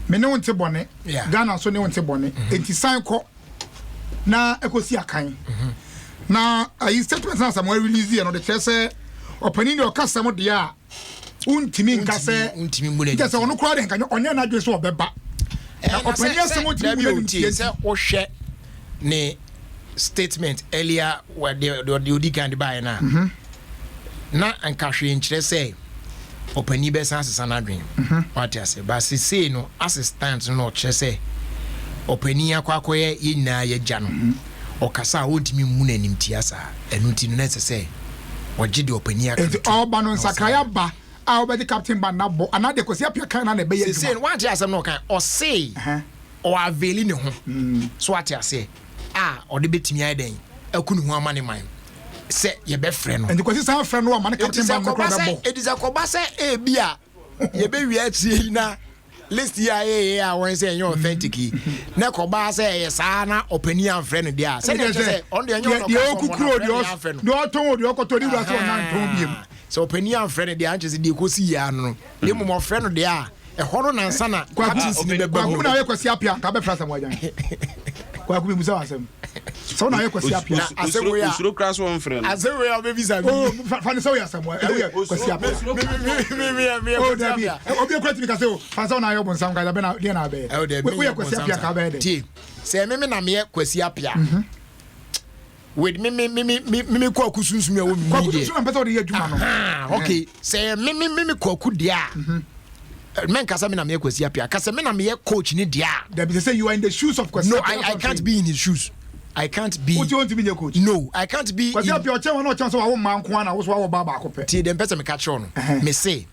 Me ne wonte bone. Ghana so ne wonte bone. Enti san ko na ekosi akan. Na ayi statement na Samuel release here no de chese opani ni okasa mo de a untimi nkase untimi mu le. Just ono kura de nka onye na adwe so obeba. Na opani asem untimi mu le se wo hwe ne statement earlier where the odi kan de buy na. Na anka hwe nkyere se opani be san asesa na adwen. What you say? But say no assistant no chese opani akwakoye yina ye gya no. Okasa wotimi mu na nimtia sa enu ti no na se oje de opani aka. Enti oba no nsakaya ba a obedi captain ba na bo ana de kwesi apia kan na be ye. Say what you asem no kan o say o aveli ne ho. So what you say o de betimi ai den akunu ho amane man se ye be frɛ no. Enti kwesi san frɛ no o man captain ba no kra be bo. It is a koba say e bia ye be wi atie na list ya I want say you authentic na ko ba say yes na opani am friend dia say on the you okukuro the oton the okoto di so na nton biem so opani am friend dia anche say di ko si ya no de mo friend dia e horo na nsa na captains ni be ba na we kwasi apia ka be frasa mo ajan kwa ku bi musa asem so na we kwasi apia usuro crash one friend asewe ya be visa oh fa ni so ya asem we kwasi apia me oh dabi obi kwati mi ka say fa so na yo bon sam ka be na dia na be we kwasi apia ka be de say me na me kwasi apia with me kwa kusunsu me wo mi kwa kusunsu na pesa o de adwuma no okay say me kwa ku dia men kasa me na me kwasi apia kasa me na me coach ni dia they say you are in the shoes of kwasi. No, I can't be in his shoes. I can't be. What do you want to be your coach? No, I can't be. Kwasi apia o chewa no chance o man ko na wo so wo baba ko pe ti dem pesa me catch on me say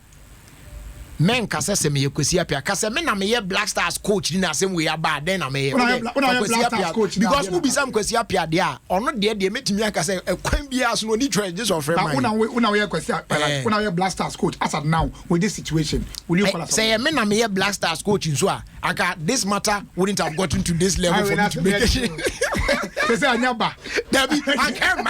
men kasa se me kwasi apia kasa me na me Black Stars coach ni na asem we aba then na me Black Stars coach because who be some kwasi apia dia ono de metimi aka say kwan bia so no need try this of friend man una we kwasi apia una we Black Stars coach as at now with this situation will you follow say me na me Black Stars coach so aka this matter wouldn't have gotten to this level for me to make it. They say anyaba Debbie I can't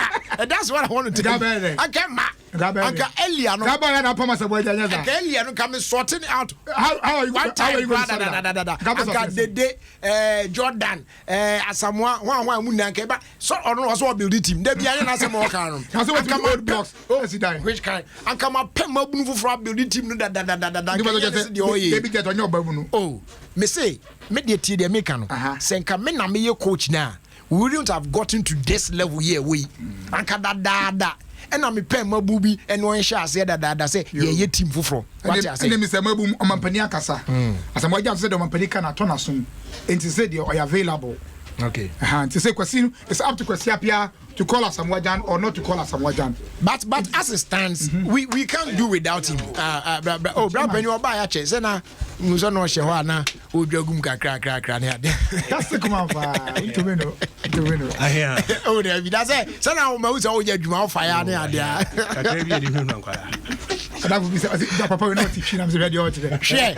that's what I want to tell you. I can't Anka Elia no Gaba na pama se boja nya Anka Elia no come sorting out how are you going to Anka Jordan Asamoah wan mu nanka ba so ono was build the team dey bia na asem o kan no Anka ma blocks which kind Anka ma pem mabunu foforo build the team no da baby get on your babunu oh me say me dey tie dey make no senka me na me ye coach na we wouldn't have gotten to this level here we Anka da and I'm a pen mabubi and one shall say that say ye team fufro. What I say? And Mr. Mabum Omampania Casa. As a Mojan said, Omampanica na tona soon. And to say you are available. Okay. To say Kwasinu, it's up to Kwasiapia to call us Samwajan or not to call us Samwajan. But as it stands, we can't do without him. Oh, Brad, you buy a chase, and Muzono Shawana, who Jogum crack. That's the command to win. I hear. Oh, that's it. So now most all your drum fire. That would be Papa will not teach you. I'm ready today. Share.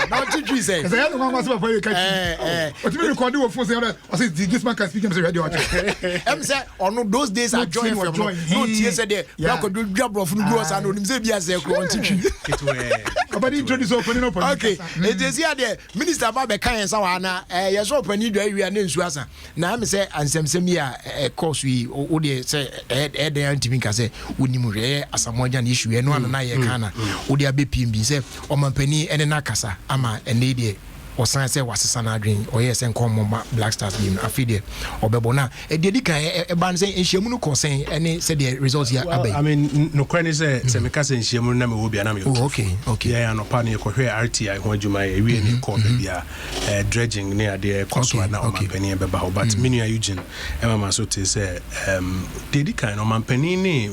Not teach you say. I don't want to you catch. What you record do for say this man can speak. I'm ready. I'm say on those days I join from no tears there. You could do job of gross and him say be as a teach you. But introduce opening up. Okay. It is here the minister Baba kan sawana yes open you we are name suasa. Na me say ansem here course we o dey say e dey antimi ka say wonimu re Asamoah issue e no na ye kana wo dey abepimbi say omampani ene na kasa ama ene dey osan say wasesa na adwen o yes enkom Black Stars game afide obebo na e dey kan e ban say enhyiamu no konsen ene say the results here abai. I mean no kwani say me ka say enhyiamu na me wo bia na me okay yeah no pa ne ko hwe RTI ho adwuma e wie ni ko bia dredging ne ade koso na omampani e beba ho but menu Eugene e mama so te say dey kan omampani ni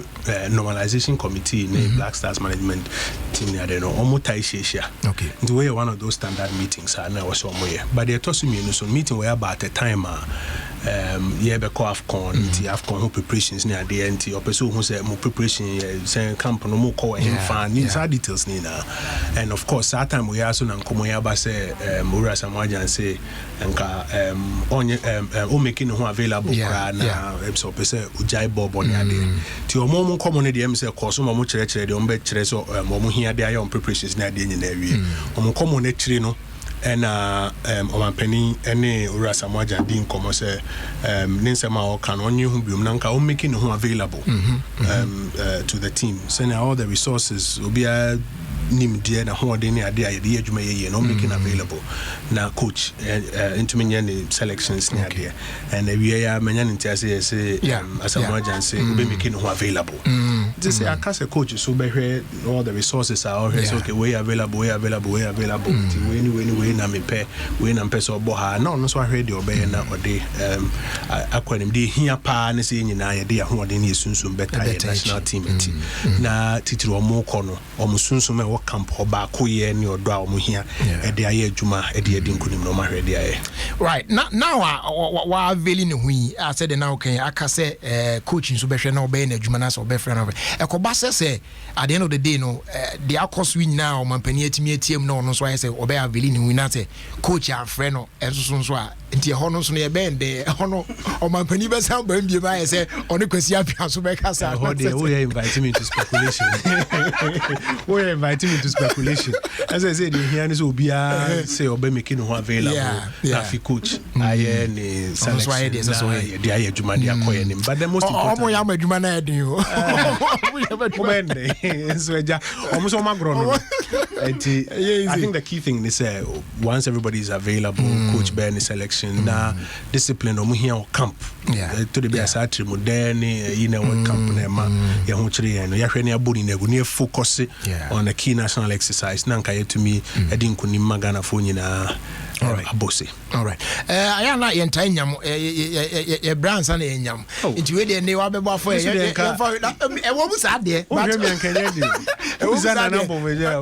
normalization committee ne Black Stars management team ne ade no omutai sheshia okay the way one of those standard meetings na was some way but they toss me no so meeting where about a time yeah be call AFCON the AFCON who preparations near the NT or person who say more preparation say camp no more call him fan inside details ni na and of course that time we also na nkomo ya ba say Ura Samoah say nka o making who available na so person ujai bobo ni ade ti o mo nkomo ne de em say course mo kire de o be kire so mo hia de ayon preparations na de nyina wie o mo nkomo ne kire no and omampani ene Ura Samoah din komo say ninsema o kan onye hu biom na nka o making who available to the team send all the resources obia nim dia na ho de ne ade ayede adwuma ye no making available na coach into me selections ne ade and we ya manya ntiase say Asamoah say we making who available this say akase coach so be hwe all the resources are all so okay we available we na me pay we na pay so bo ha no so hwe de obey na ode akwanim de hia pa ne say nyina ye de ho de ne sunsun better national team na titiri omo kono omo sunsun me camp oba ko ye ni odo a omo hia e de aye adwuma e de nkunim no ma hwe de aye Right now wa veli ne hui I said now can aka say coaching so behwe na obey na adwuma na so behwe na ekoba say at the end of the day no the course we now mampani atimi atiem no no so I say obey veli ne hui na say coach a friend no enso so a nti ho no so ne bende ho no o mampani be sam ba mbie ba say oni kwasi apia so be kasa ho dey we invite me to speculation we invite me to speculation as I said here is obia say obey making who available afi coach aye ni selection so dey aye adwuma dey akoye nim but the most important omo ya adwuma na edin o so eja omo so magro no I think the key thing is once everybody is available coach Ben is selection na discipline omo here camp to the be asatri modern what camp na ma ya ho kire no ya hwe ne abodi na egu ne focus on the key national exercise na nka to me edin kunim magana fo nyina all right abose all right aya na ye ntai nyam ye brands na ye nyam nti we de ne wa bebo afo ye wo bu sa de but me nkanya de e wo za na bo me ja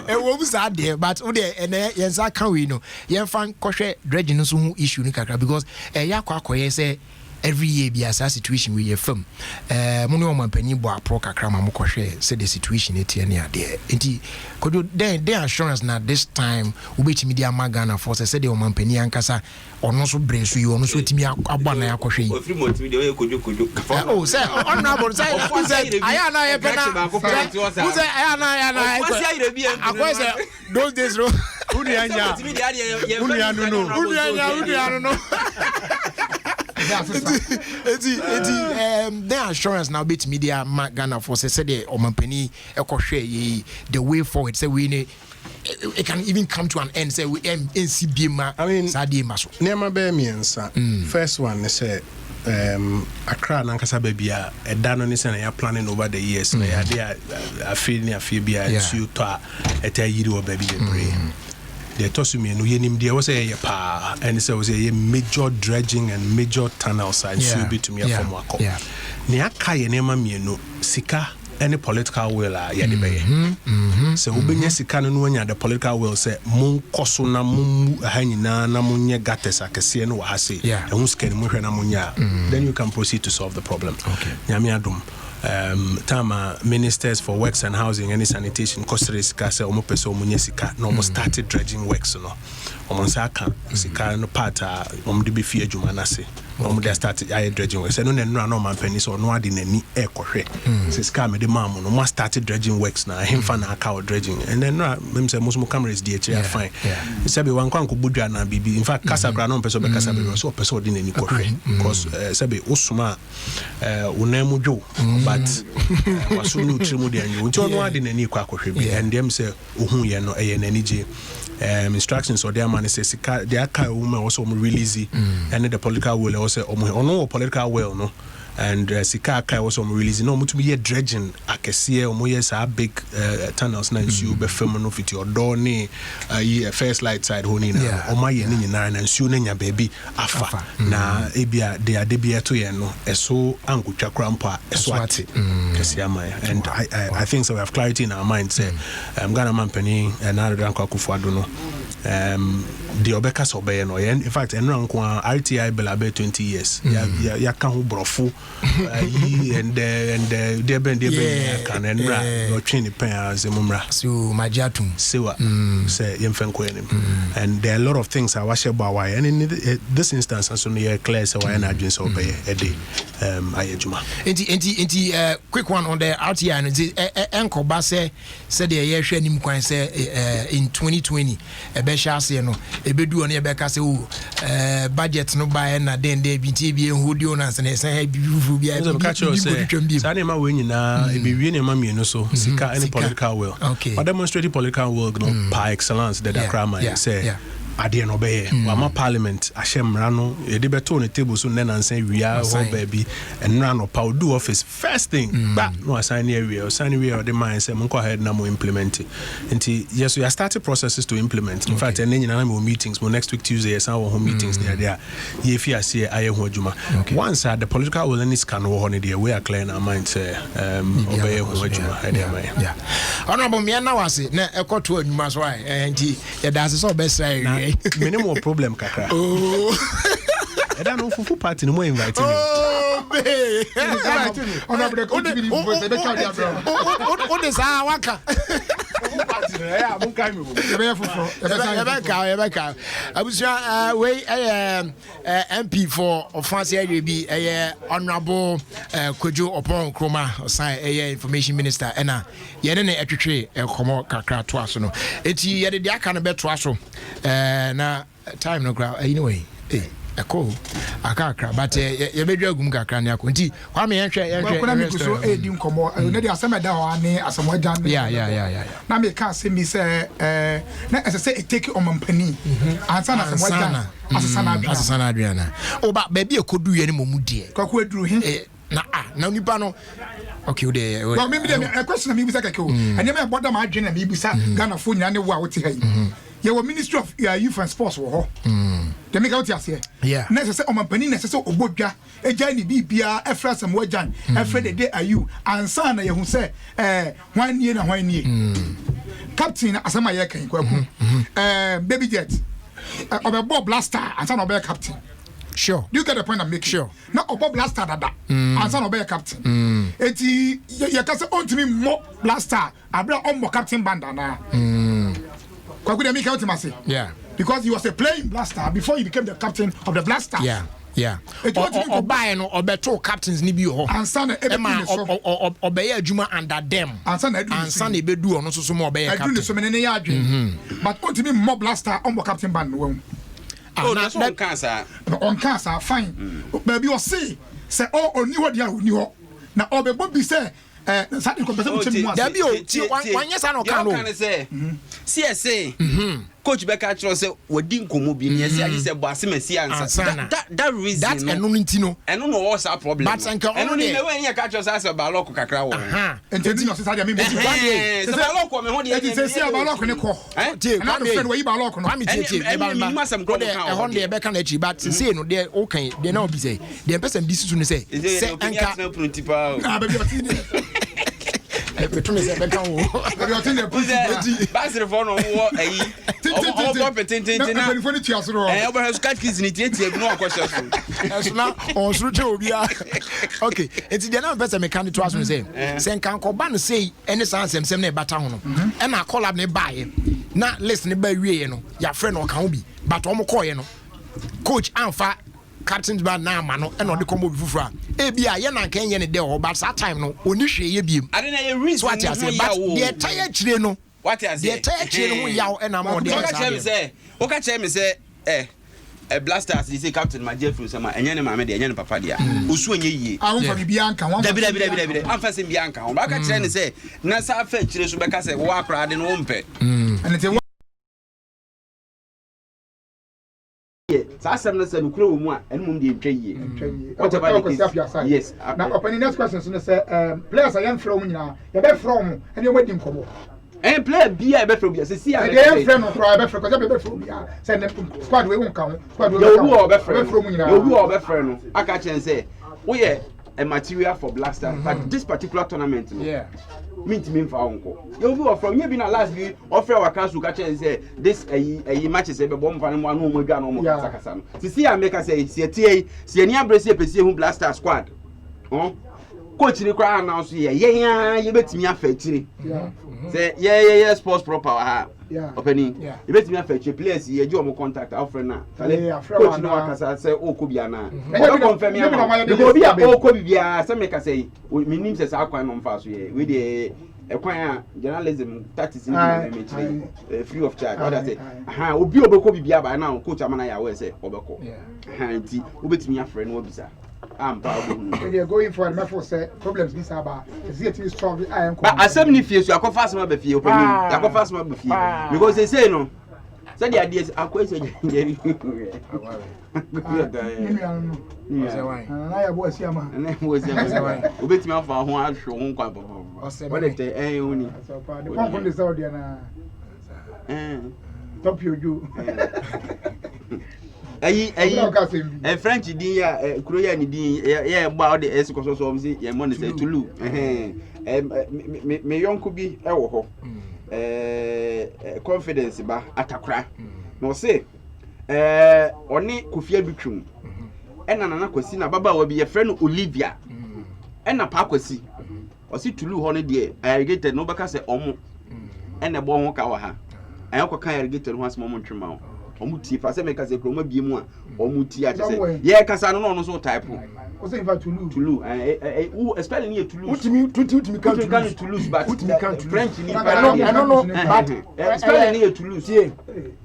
e wo bu sa de but wo de ene ye nsa kan we no ye fan kohwe dredge no so hu issue ni kakra because ya kwakoye say every year be as a situation we your firm mo no man pani bo apro kakra ma mo kohwe say the situation etie ne ade enti kodo then assurance na this time we be timi dia magana for say the man pani ankasa ono so bresu yi ono so timi agba na yakohwe yi ofri motivi de kojo say honorable say aya na ye pena say aya na akwese those days ro uni anya no the assurance now bit media Ghana for say the omampani ekohwe the way forward say we it can even come to an end say we NCBMA I mean sadi maso nema be miensa first one is say Accra nankasa babia edano ni say na planning over the years na ya dey afie bia to to etayiri o baby bebre the tosumi no yenim there was a pa and so was a major dredging and major tunnels and so be to me from wako ne aka ye nema mienu sika any political will ya de be so ubenya sika no anya the political will say mon koso na mon hanyina na monye gates akese no wa hase ehun sika ni mo hwe na monya then you can proceed to solve the problem nyame adom Tama ministers for works and housing and sanitation kosere sika se omo pese omo nyesika no omo started dredging works no omo saka sika no part omo de be fi adwuma na se omo de started aye dredging works no nenu na man pani so no ade nani e kohwe sika me de mamu no mo started dredging works na himfa na aka dredging and then no mem say most cameras dey fine sabi wan kwanko budwa na bibi in fact kasabra no pese be kasabra so pese ode nani kohwe because sabi osuma unamu dwo but wasu no trimu de anyo nti ono ade nani kwa kohwe bi and dem say ohun ye no eye nani je instructions or their man says the aka woman also release and the political will also ono political will no and sika aka also release no mutu be dredging akese omo yes a big tunnels na nsu be fam no fit your door ni first light side honi na oma ye ni nyina na nsu na nya baby afa na ebia de adebia to ye no eso ankutwa krampa eso ate kese amaya and I think so we have clarity in our mind say Ghana mampani and Aranko Akufo-Addo no the obeka so be no in fact enranko RTI belabe 20 years ya kan ho brofo and there ben kan enra no twin pen azemumra so majatum sewa say yemfenko enim and there are a lot of things I was about why and in this instance so no clear so why na adwin so be e dey ayejuma enti quick one on the RTI and enkoba say the ye hwe nim kwan say in 2020 e be sha ase no ebedu on ebeka se budget no buy na den dey bi tie bi ehudi on as na say ha bifu bi say na ma we nyina e be wie na ma mienu so sika any political will but demonstrating political will no par excellence that Accra man say ade no be wa parliament ahemra no e de beto on table so na nsan wia ho baby enra no pa do office first thing but no assign area the mind say monko ahead na mo implement it yes we are starting processes to implement in fact any na mo meetings mo next week Tuesday yes our home meetings there ye fi ase aye ho adwuma once the political will any scan wo ho ne there we are clear our mind say obey ho adwuma honorable me na wase na ekoto adwuma so ai enti ye da se so be say why minimum problem kakra I don't know fufu party no more invite me what is our waka MP for offense area honorable Kojo Opon Kroma or information minister ena yene etwetwe ekomo kakra to aso no eti yede dia ka no beto aso na time no gra anyway eko akakra but ye bedwa gum kakra ne akonti kwa me yenhwe kuna me kuso edi nkomo na dia asema da ho ane asemo agya yeah na me ka se mi se na ese take on mampani ansa na asemo agya asana adriana o ba ba bi ekodu ye ne momu die kwaku eduru he na nipa no okay de well me a question me bisa keke o anya me boda ma adwene na me bisa Ghana fo nyane wo a wote ha ye wo ministry of youth and sports wo ho de me ka wote ase na se omampani na se obodwa eja ni bibia efra sam wajan efra de ayu ansa na ye hu se hwan nie na hwan nie captain asama ye kan kwaku baby jet obebo blaster ansa na obe captain. Sure. Do you get the point I'm making? Sure. Now, Obo Blaster dada. Ansa no be captain. Eti you can say on to me more Blaster. Abra on more captain banda na. Kwaku dey make out mase. Yeah. Because he was a playing Blaster before he became the captain of the Blaster. Yeah. Oba no obeto captains ni bi ho. Ansa na everything so. Obeye adwuma under them. Ansa na ebedu ono so mo obeye captain. Edu so me ne ya adwen. But on to me more Blaster on more captain band no. Oh, that's on cancer. On cancer, fine. Baby, you see, say, oh, only what you know. Now, oh, Bobby say, something compensation. There be one yes, I know. Can say, CSA, Coach Becker say, what didn't come up in yes, I said, Basim, answer. That reason, that's a no, I don't know what's our problem. But I only know when you catch us as a balloon cacao. And tell you, I mean, it's a balloon. It is a balloon in a call. I'm afraid we balloon. I'm must have got a Honda back on the but say no, they're okay. They know be say the person this to say, no principal. Between the Basel for no war, okay, it's the another person mechanic to us and say, Sen can Coban say any sense and send a baton, and I call up me by not listen by you know, your friend or can be, but Omokoy, Coach Alpha. Captain's band now, man, and not the combo before. Ebia, Yana can yen there, but that time no, only she be. I didn't know a reason what I say, but the entire chino. What I say, the entire chino, yaw, and I'm on the other say, okay, me say, a blaster, he say, Captain, my dear friend, and Yana Mamma, and Yana Papadia, Usu ye. I want to be Bianca, I'm facing Bianca. I can say, Nasa fetch, Rebecca said, walk around in one pet. And it's a Sassam and Crow and Mundi yes. Now, opening next question, so say, players I am from now, you're from and you're waiting for. And play be a better from yes, see, I am friend of Private because I'm better from here. Send them squad, we won't come. Squad, you are better from you are better. I catch and say, oh, yeah, a material for Blaster, but this particular tournament, yeah. Mean for uncle. You from you been a last week, offer our council catch and say, this a match is a bomb for one who gun on. To see, I make us say, see, near Brazil, who Blaster squad. Oh, coach in the crowd now, see, you bet me a fetch. Say, yeah, sports proper. Yeah, opening. Yeah, you bet me a fetch. Please, you do more contact our friend now. Coach no one say, oh, Kubiana. Confirm me. Because we are all Kubia. Some make us say, we name says our coin on fast. We the acquire journalism that is in free of charge. What I say, aha, Obi Obekobia by now. Coach Amanaya will say, Obeko. Yeah, Hanty, who bet me a friend, what is that? I'm they are going for a method say problems this about is getting strong. I am but as many fears you are fast my be fear opening you are fast my be fear because they say no say the ideas are question I was here man was here we bet me for ho ahwe ho kwa baba what if they only the pump on the Saudi na top you French din ya kuro ya ni din ya gba o de esikoso so msi ya mo ne say Tulu me yonko bi e wo ho confidence ba atakra no say ɔne Kofi Adutwum ɛna Nana Kwasi na baba wa bi yɛfrɛ no Olivia ɛna Pa Kwasi ɔsi Tulu hɔ no deɛ irrigated no bɛka sɛ ɔmo ɛna ɛbɔ ho ka wɔ ha ɛyɛ kɔka irrigated ho asɛm ɔmo ntwema wo ɔmo tie fa sɛ meka sɛ kuroma bie mu a ɔmo tie akyɛ sɛ yɛ kasa no no so type o say fa Tulu who especially near Toulouse utimi kan Toulouse but French ni I don't know but especially near Toulouse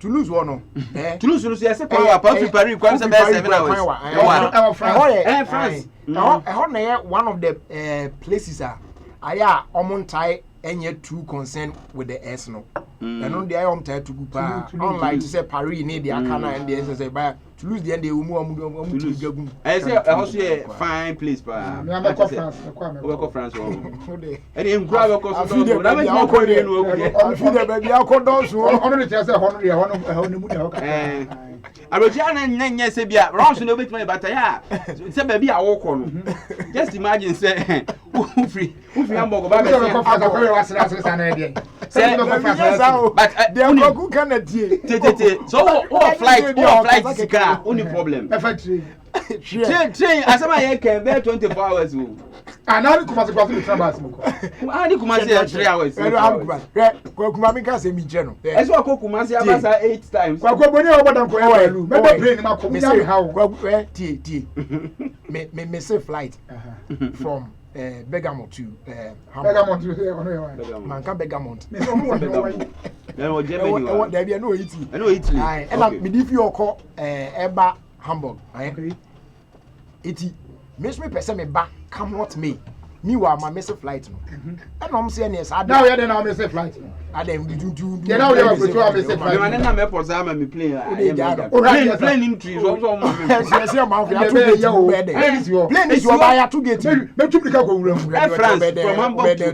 Toulouse wo no Toulouse no say kwa pa Paris kwa say 7 hours France na one of the places aya omontai enye too concerned with the S no and they am tied to gupa unlike to say Paris need the akana and the say by Toulouse the end they umu to I say also a fine place pa me am go France and in grab go so na me go there no go feed the baby akodo so ono dey say hono dey hono mu dey okay Aroja na nyanya se bia rounds no betima bata ya se baby awoko no just imagine say ufri hamburg ba be say but they go cook can tie so flight sika only problem train asama ye can be 24 hours o anani kuma se kwasi travel mo ani kuma se 3 hours kuma mi ka se mi je no eso akokuma se abasa 8 times kwa boni o bodan ko e lu me be plane ma ko mi ya how tie me say flight from Bergamo to Hamburg. Bergamo man can Bergamo. Me so mo no Germany. There be no Italy. No Italy. And me if you call Eba Hamburg. Iti me person me back come not me. Me wa my message flight no. And I'm saying yes. Now you dey now message flight. Adam do. Yeah now you go to message flight. Me na me pause am me plane. Plane in trees so so mo. Yes your mouth ya to get you bed. Plane is your buy to get. Me duplicate ko wura mu. France from Hamburg to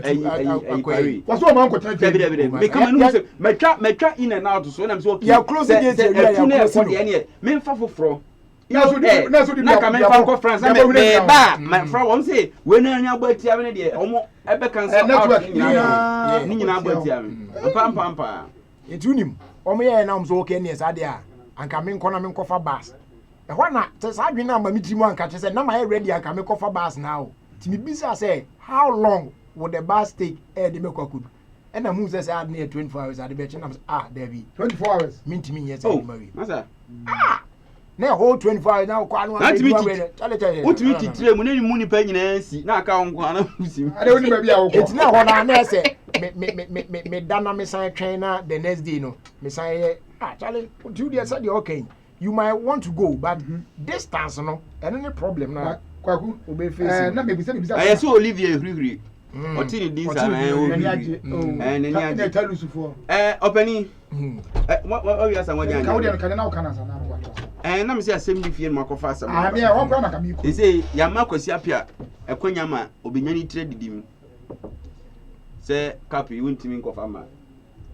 Paris. What's your man ko tell you? Me come no say me twa in and out so na me say okay. You close the gate here you close it. Me fa foforo. Na come from France na me ba my friend won say we na anya gbatia me de omo ebe cancel out ni nyina gbatia me pam etunim omo ye na mso okay ne sa de a anka me nkona me nkofa bus e ho na te sa adwen na ma mitirimu anka che say na ma ready anka me kofa bus now ti me bisa say how long would the bus take de me kwakudu and na mu say say ad na 24 hours ad be che na there be 24 hours mintimi yes say marry masa na whole 24 hours now kwa no what we titire mu na ni mu ni pa nyina si na aka onko ana musim ade woni ba bia wo eti na ho na na say me dana me san train na the next day no me san chale you dey say okay you might want to go but distance no any problem na kwaku obe face na me bisa I so Olivier hurihuri otini dinsa na nani aje tell usufo openi what we asa wanya ka wodi kan na o kana sa na wa na me say asem di fie makofa asem me e won kwa na ka mi ko they say ya makwasi apia ekonya ma obenyani tire didim say kapi wuntimi nkofa ma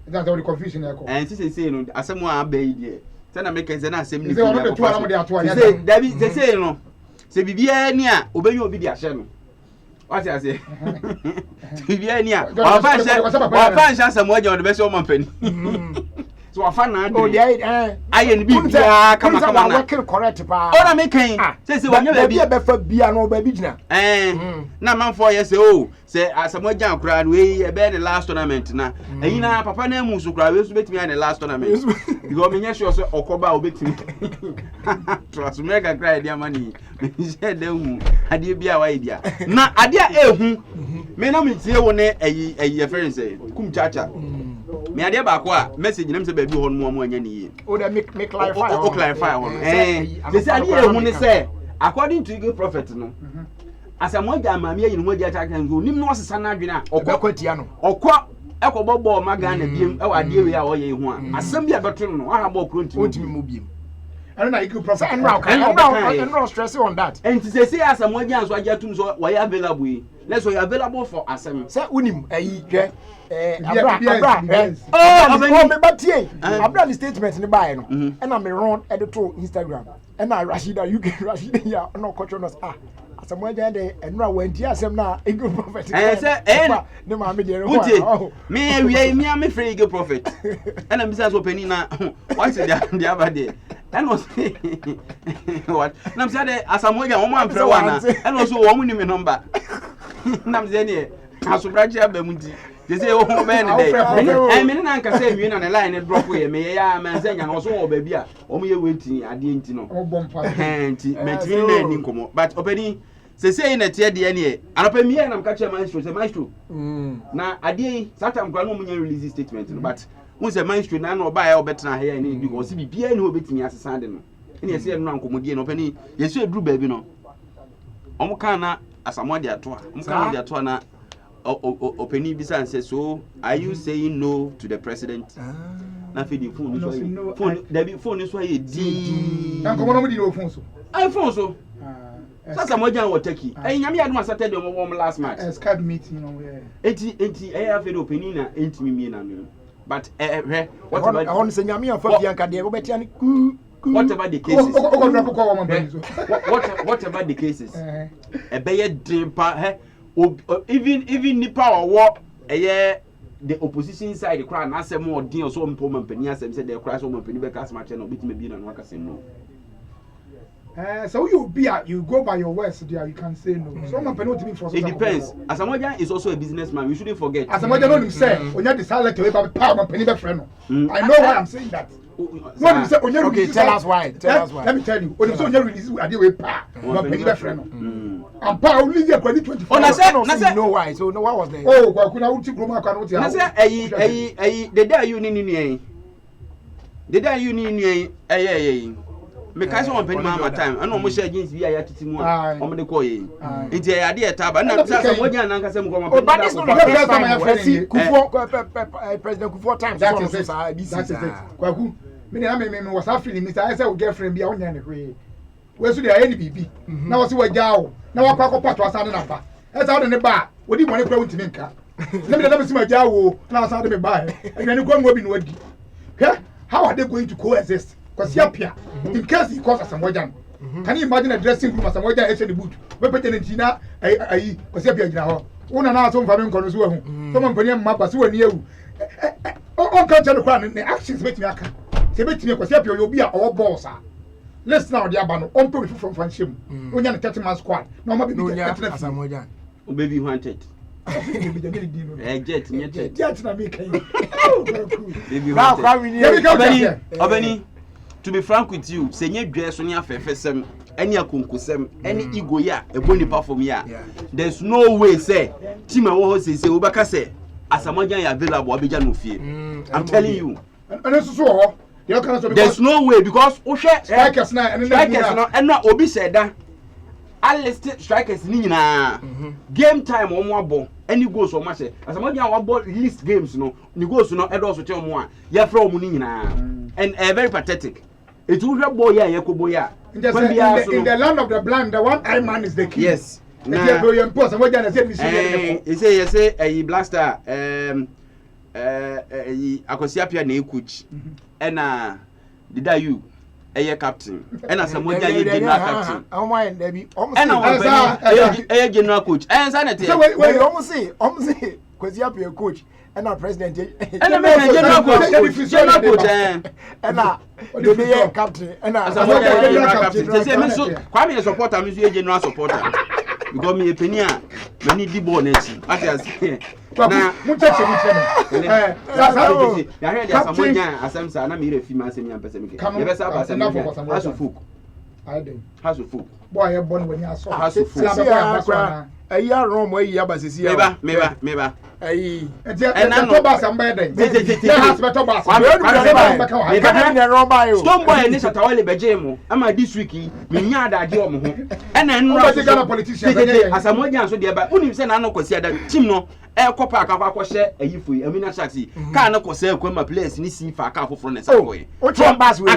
that's all the confusion e ko say no asem a abai die say na make say na asem ni fie say dabi say no say bibia ni a obenyu obi di ahye no what I say bibia ni a wa fa sha asem waje on the best o man so afa na ade aye ni bibia kama na working correct pa o na me kan say wanya bia be fa bia no ba bi gina na man for yes o say asamoja akura no e be the last tournament na eyin na papa na mu so kura we so betimi na the last tournament because me nya sure so okoba obetimi trust me ga kra dia mani me say dem ade bia wa dia na ade a ehu me na me tie wo ne eyi friend say kum chacha me ade ba ko a message nem say ba bi ho no mo anya ni o de me clarify o clarify ho say ade ehu ne say according to Eagle Prophet no asamoja amami yin mo dia ta kan go nim no sesa na adwena okwatia no okwa ekobobbo maga na biem e wa de we a oye hu a asem bia beto no aha bo kronti otimi mo biem I na Eagle Prophet and no stress on that and to say asamoja anso aja tum so we available let's say available for asem say unim ayi hwe abra me batie abra the statement ni buy no and na me run edito Instagram and na Rashida Rashida ya no culture nos asamoja de enura wanti asem na Eagle Prophet say ne ma me de ho me we me free Eagle Prophet and am bisa so pani na what the other day And was what? Nam said Asamoah woman for one and also woman in number. Nam Zeni Asubraja Bemundi. They say, oh, man, I mean, I can say, you know, a line and drop away. May I man saying, and also, baby, only waiting. I didn't know. Oh, bumper, and but opening. Say in a tear DNA, and open me and I'm catching maestro. Now, I did, sometimes Grandma release statement, but once a maestro, none or buy or better here, and because he be who bit me as a Sunday. And you see a non comedian opening, you see a blue baby no. Omkana as a modia toa, Omkana toa opening this and says, so are you saying no to the president? Nothing the phone is why you did. I'm coming with your phone. I phone so. That's a modern or techie. I am Saturday warm last match. A Skype meeting. 80 I have an opinion, 80 million. But what about on Senyamia for Bianca? Whatever the cases. Whatever the cases. A bad dream part. Even Nipa or what a year. The opposition side, the crowd, I said more deals on Pullman Penny, said they'll crash on Penny Cast match and beat me and work. I say no. So you go by your words, dear. You can say no. Someone penalty me for. It depends. Asamoah is also a businessman. We shouldn't forget. Asamoah don't himself. When you decide to about power penny friend. I know why I'm saying that. Okay, tell us why. Let me tell you. When you release, I do a power penny friend. And power only there 2024. Oh, I said, no why. So no, what was there? Oh, well, could I want to grow my car? I said, the day you need, the day you need, because on penny mama time, and almost against the Ayatimo on the coy. It's a idea tab, and I'm saying, what young Uncle Sam go. But it's not the first time I see President Kufuor times. That's it. Kwaku, me was feeling Mr. I said, girlfriend be on the way. Where should I any be? Now I see what Jow. Now I pack up to us on the number. That's out in the bar. What do you want to go to Minka? Let me see my Jow. Now I me buy. And then you go and work in what? How are they going to coexist? Because here, in case he calls us some wajan. Can you imagine a dressing room as a wajan is in the boot? We put in China, I was here now. One and a half from Conus, someone put him up as well near you. All culture requirement, the actions make me a car. Say, because you'll be our boss. Let's now, the Abano, on to from Fanshim. When you're 30 man squad, no, maybe no, yeah, baby wanted. To be frank with you, say you dress on your face, any akunkusem, any ego ya, a bony perform ya. There's no way, say, Tima was say, Ubaka say, Asamoah available, Abidjan fear. I'm telling you. And so, there's no way because strikers now and not Obi said that. I listed strikers nina game time on one ball any goes so much as a one ball list games no you go so no edos tell one ya from nina and very pathetic it will have boy ya yakoboya in the land of the blind the one eye man is the key. Yes na you say a blaster akosiapia na coach and did you a captain and as a general captain and general coach and sanity almost say because you have your coach and our president and general coach and the captain and as a general captain Kwame supporter me general supporter because me a penny many the bonus na muchache that's how you hear there's someone asamsa na me refi ma asemi ampese me ke be sa ba asemi hasufuk has fuck boy born when you aso hasufuk ayi aron mo ayi abasisi ya meba ayi and na to ba sam be den na has be to ba sam me ka na ron ba yo stone boy ni Shatawale beje mo ama this week me nya adaje o mo ho and na nra so politician asamoja so de ba unim se na no kwasi ada team no kopa akwa kwahye ayifoi amina shaksi ka na kwase akwama players ni si fa ka foforo na sa boy o che bas we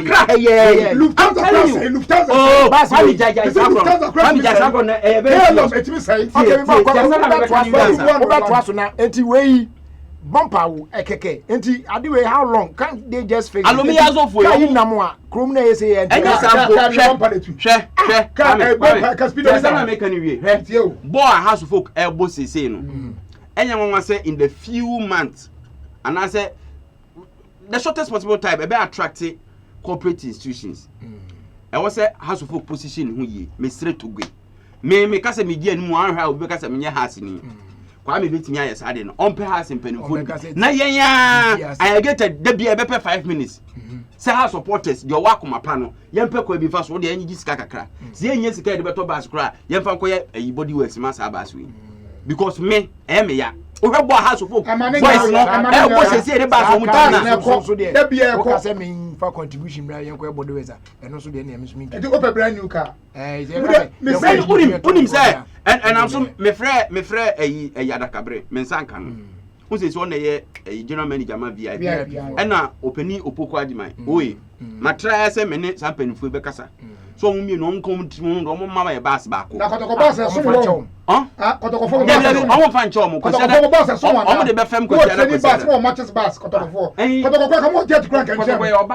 Lufthansa oh bas we jaja isafro na be etimi sai na enti wey bumper ekeke enti adiwe how long can't they just face alomi azo for you namo a krom na yese e bumper ka speed na make any way boy house folk elbow say no anyone say in the few months and I say the shortest possible time e be attract corporate institutions ɛwɔ sɛ house of folk position ho yie me straight to go me kasa me di animu anhwa obi kasa me nya house ni kwa me betimi ayɛ saa de no ɔmpɛ house mpanimfo na yɛn ya I get da bia ɛbɛpɛ 5 minutes sɛ ha supporters deɛ ɔwɔ akoma pa no yɛmpɛ kwa bi fa so de anyi sika kakra sɛ yɛnyɛ sika de bɛtɔ bus kora yɛmfa nkɔyɛ ayi body works ma saa bus we because me me ya o hwɛ bɔ house of folk voice no bɔ sɛ de bus mo tana so de da bia ɛkɔ sɛ me fa contribution bra yɛnkɔ body works ɛno so de na me so me ɛti open brand new car me say unim say and I'm so me frɛ ayi adakabre me nsanka no who says one a general manager ma VIP and na openi opoko adimai oye na try say me ne some penfo be kasa so mo mi no nkom timo no mo mama e bass ba ko na kotoko bass so mo kotoko fo mo fan cho mo ko kotoko bass so mo mo de be fam ko tell ko bass mo matches bass kotoko fo kotoko kwa kamo jet crank and kotoko yo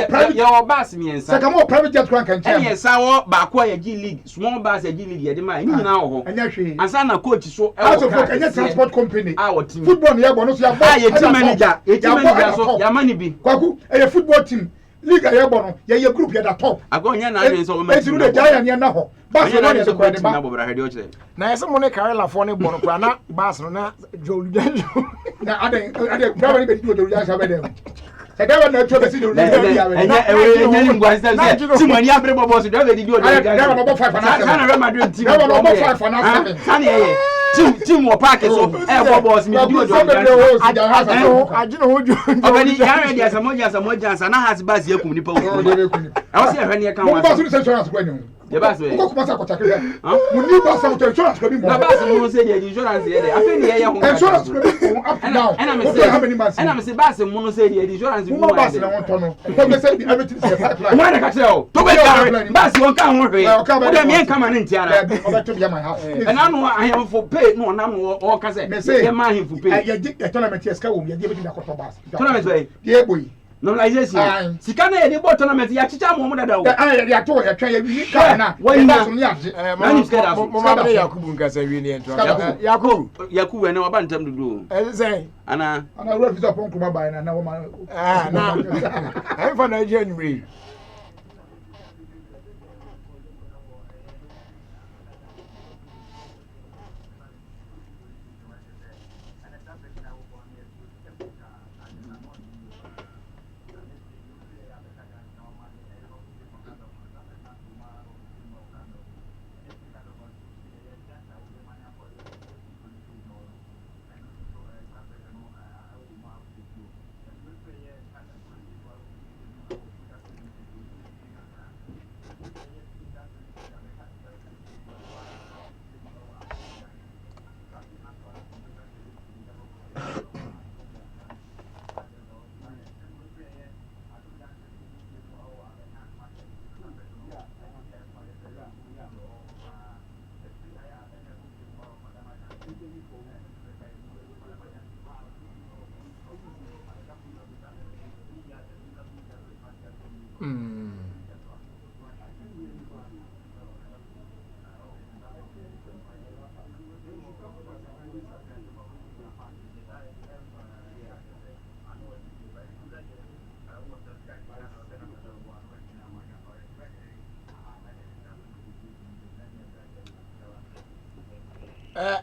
private yo bass mi ensa se kamo private jet crank and chair yes wo ba ko ya G league small bass ya G league ya de ma ni nyina ho ansa na coach so e wo ka transport company football ne ya bo no so ya ba ye team manager so ya mani bi kwaku e football team league ya bo no ye group ya da top agonya na adwen so ma e tiru de giant ne na ho bass no ne ko de ba na yesa mo ne Karela fo ne bo no kwa na bass no na joludan na ade driver ne be di joludan sha be dem Sedawa na twa besi do na ya we enya ni ngwansa se ti mani abre bobo so driver di joludan driver no 5 na 7 na Real Madrid team driver no 5 na 7 kan ye team wo park so bobo so mi di joludan ajino hoju obani ya ready asamoja na has bas yakum nipa wo I was here when kan wa bass no insurance kwa nyu ye bass we ko kuma sa kwata kire mu ni bass no insurance kwa bi mo na bass mo say the insurance ye dey afi ni ye ho insurance kwa bi up now and I'm say bass mo no say the insurance mo bass na won to no ko be say everything is pipeline why na ka tell to be carry bass won kan ho hwe o dem ye kan ma ne ntiara o be to be my house and I know I am for pay no na no o ka say ye ma him for pay ye di tournament yes ka wo ye di be na ko bass tournament we ye boy normalization sika na ye dey bot tournament ya chicha mo da o ya to ya twa ya wi ka na bass no ya je na ni sika da mo ma be Yakubu nkasa wi ne ento Yakubu we na wa bantam dudu say ana ro visa pon kuma ba na wo ma na ai fa na je nyumri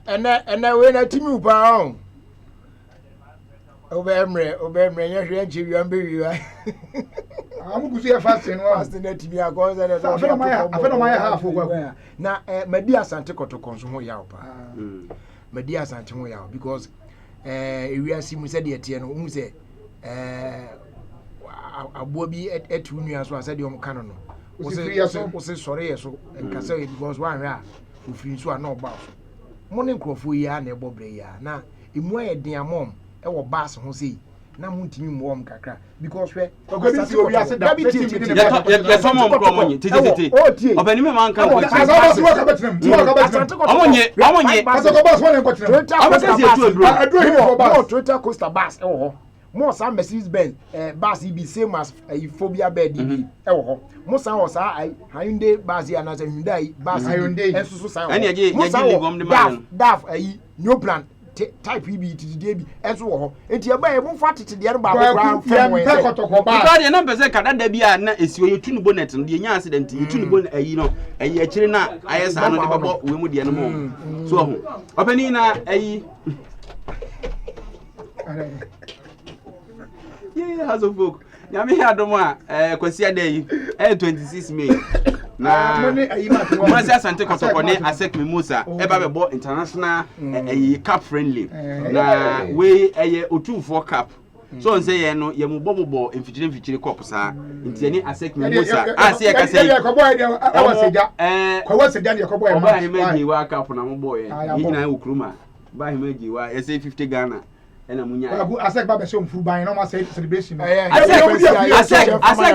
ena we na timi upa on obemre nya hwe nche wi ambe wi wa amu gusu ya fasting na timi akoza na afeno ma ya half ogwa na madi asante kotokon so ho ya opa madi asante ho ya because ewiasi mu se de tie no mu se abo bi etu nua so ase de om kan no wo se sore ye so nkasa because one hwe a ofiri so a na oba so mo ne nkrofo yi a na ebo bre ya na emu aye den amom e wo bass ho sei na mo ntimi mo om kakra because hwe ogobisi obi ase da ya so mo nkro mo nyi titi obani me man kan ko bass wo ka betrem omonye bass ko bass wo ne ko trem adro hi for bass Toyota Coaster bass e wo ho mo sa Mercedes Benz bass be same as phobia bed e wo ho mo sa wo sa Hyundai bass ya na sa Hyundai bass ensusu sa ani ye gom de man DAF new plan type bi titide bi enso wo ho enti eba e mo fa titide no ba ko fam we because the number say kadada bia na esio yetu no bonnet no de nya accident yetu no bonnet ayi no ayi akire na ayesa no de babo we mu de no mo so ho opani na ayi yeah has of book nyame adomo a kwasi adai 26 May na Masi Asante Kotoko ne Asek Mimosa eba bebo international cup friendly na we otumfo cup so nse ye no ye mubobobo mfichire cup sa nti ani Asek Mimosa ase ka say kwa sedia ne kobo e ma himeji wa cup na mo ye yina ukruma ba himeji wa ye say 50 Ghana ena munya Asek ba be show mfuru ban no ma say celebration Asek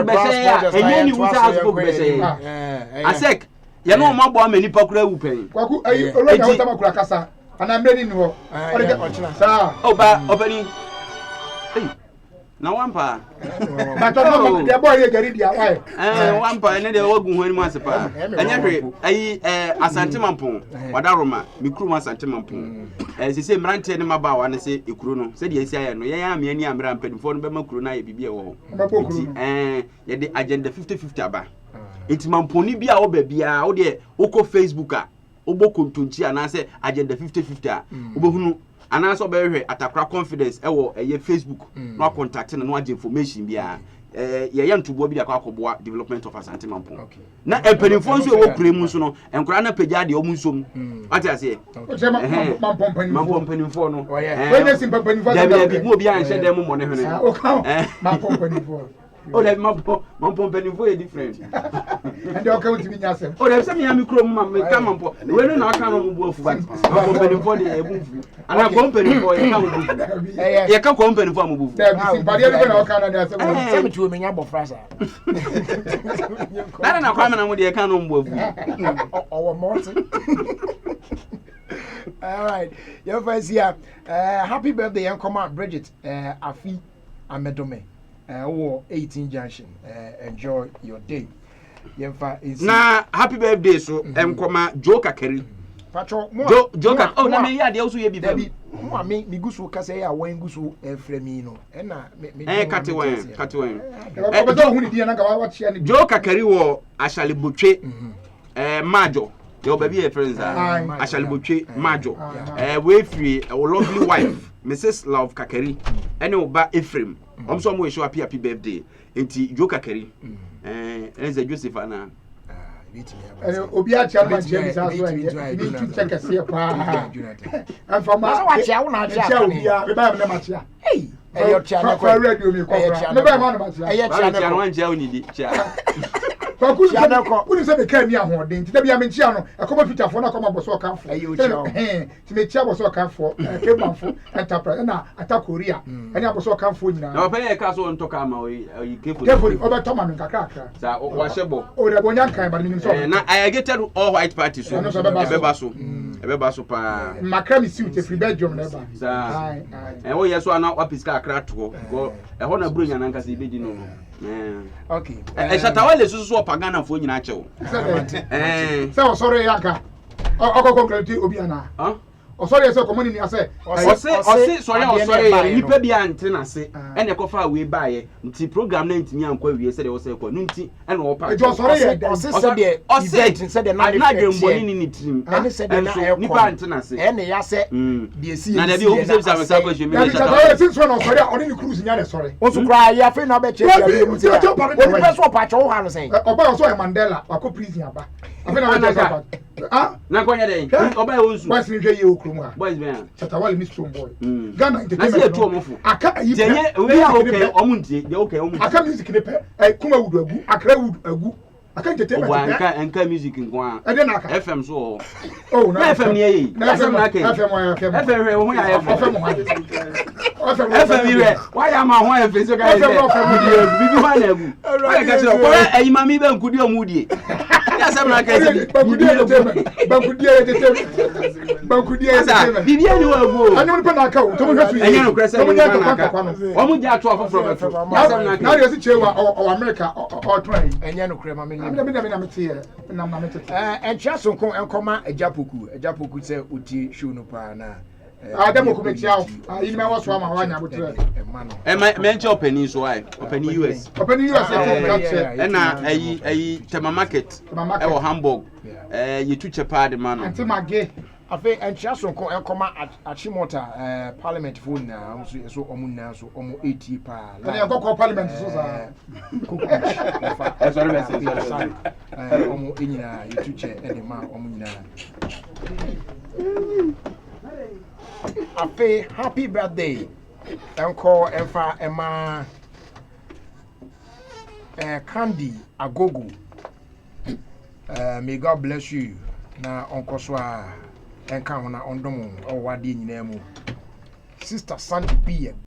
be say enye ni wusa asoko be say Asek ye no ma bo amani pa kura wupen kwaku ayi oloda wuta makura kasa ana mreni ni ho sa oba obani na wampa but no the boy ye gari dia why wampa ene de wagu ho ni mu asepa enya hwe ayi Asante Mampon wadaroma mikuru Asante Mampon sese mrante ne maba wa ne se ekuru no se de asia ye no ye amia ni amra mpadifo no be makuru na ye bibia wo ho ye de agenda 50-50 aba enti Mamponi bia wo ba bia wo de woko Facebook a wo kontonchi ana se agenda 50-50 a wo hunu ana so be hwe atakra confidence ewo eye Facebook no contact na no age information bia ye ntubo bi akwa akoboa development of Asante Mampon na empanifo nso ewo kuremu nso no enkura na pagya de omu nsom ati ase Mampon panifo no we ne sim panifo da bi mo bi an hye dem mo ne hwene Mampon panifo o le Mampon panifo e different and the account bi nya sem o le se me ya mikro mu ma me ka Mampon we no na aka no mu bu afu ba Mampon panifo de e bu fu ana company for ye ka mu bu ye ka company for mu bu fu da bi pade bi na aka na da sem sem tu me nya bofra sa na kwa me na mu de ye ka no mu bu afu owo morty all right your first year happy birthday and come out Bridget Afi Amedome 18 Junction enjoy your day na happy birthday so enkoma Joe Kakari Pacho Joe Kakari oh na me ya de also ye bi fam mo me gusu kasa ya wan gusu efremi no na kate wan obedo hu ni dia na ga wa chia ni Joe Kakari wo Ashale Botwe Majo your baby a friends Ashale Botwe Majo we free a lovely wife Mrs. Love Kakari ene oba Ephraim omso mo show happy birthday enti Joe Kakari enze Joseph ana obi a chia ma chia bisa so e bi tu check se pa afama so wa chia wo na chia obi a be ba me na chia yo chia na kwa radio mi kwa me ba ma na ma chia chia no chia oni di chia kwa ku chia na ko uni se be ka mi ahoden ti da bia me chia no e ko ba Peter fo na ko ma boso kan fo ti me chia boso kan fo ke banfo enterprise na ata Korea eni aboso kan fo nyina na open e ka so on toka ma o ke fo oba to ma no kakra sa wa shebo o de bonya kan ba ni so na I get all white party so ebeba so pa makra mi suit e free bedroom na ba sa wo yeso ana wa piska akra to go e ho na bro nya na nkasa ibedi no okay shatawale susu opagana fo nyina chewo se o soro yanka o concrete obi ana sorry so komoni ni ase sorry nipa bia ante na se ene ko fa we baaye nti program na ntimi ankwa wie se de wo se ko nu nti ene wo pa sorry se de event se de na dwemboni ni trim ene se de na nipa ante na se ene ya se de esi na de obi se sa sa ko hwemi na shatawale since one sorry oni ni cruise nya de sorry o su kra ya fe na be che ya mu se o ni peso pa cho ha no sen oba so e Mandela wako prison aba afi na be che na konya de oba e wonsu boys ni hwe ye okrum ha boys be Shatawale Miss Strong Boy Ghana entertainment aka yi tenye we ha okay omuntie de okay omuntie aka music ne pe kuma wudu agu akra wudu agu aka entertainment anka music nkwa FM so oh na FM ne yi FM na ke FM we ho ya FM we why am I ho FM so ga bibi ho na agu why ga so ko ayi mami be nkudi omudie FM na ke bankudie bibi ani wa agu anu ni pe na aka o to mo hwesu enye no krese mo na aka o mu ja to afoforo beto FM na ke na yesi chewa o America o try enye no krema me na meti na meti encha sonko enkoma ajapoku se uti show no pa na Demo kumetia ini me waso ama wanya botre menche openi so ai openi US na ayi tema market e wo Hamburg yitu chepa de man anti mage afi enchia so ko ekoma achimota parliament phone na so omunna so omo 80 pa na ko parliament so za sorry omo enyina yitu che e de ma omunyina afi happy birthday enko enfa ema Candy Agogo may God bless you na onko so a enka ho na ondomo o wade nyina mu sister Sandy B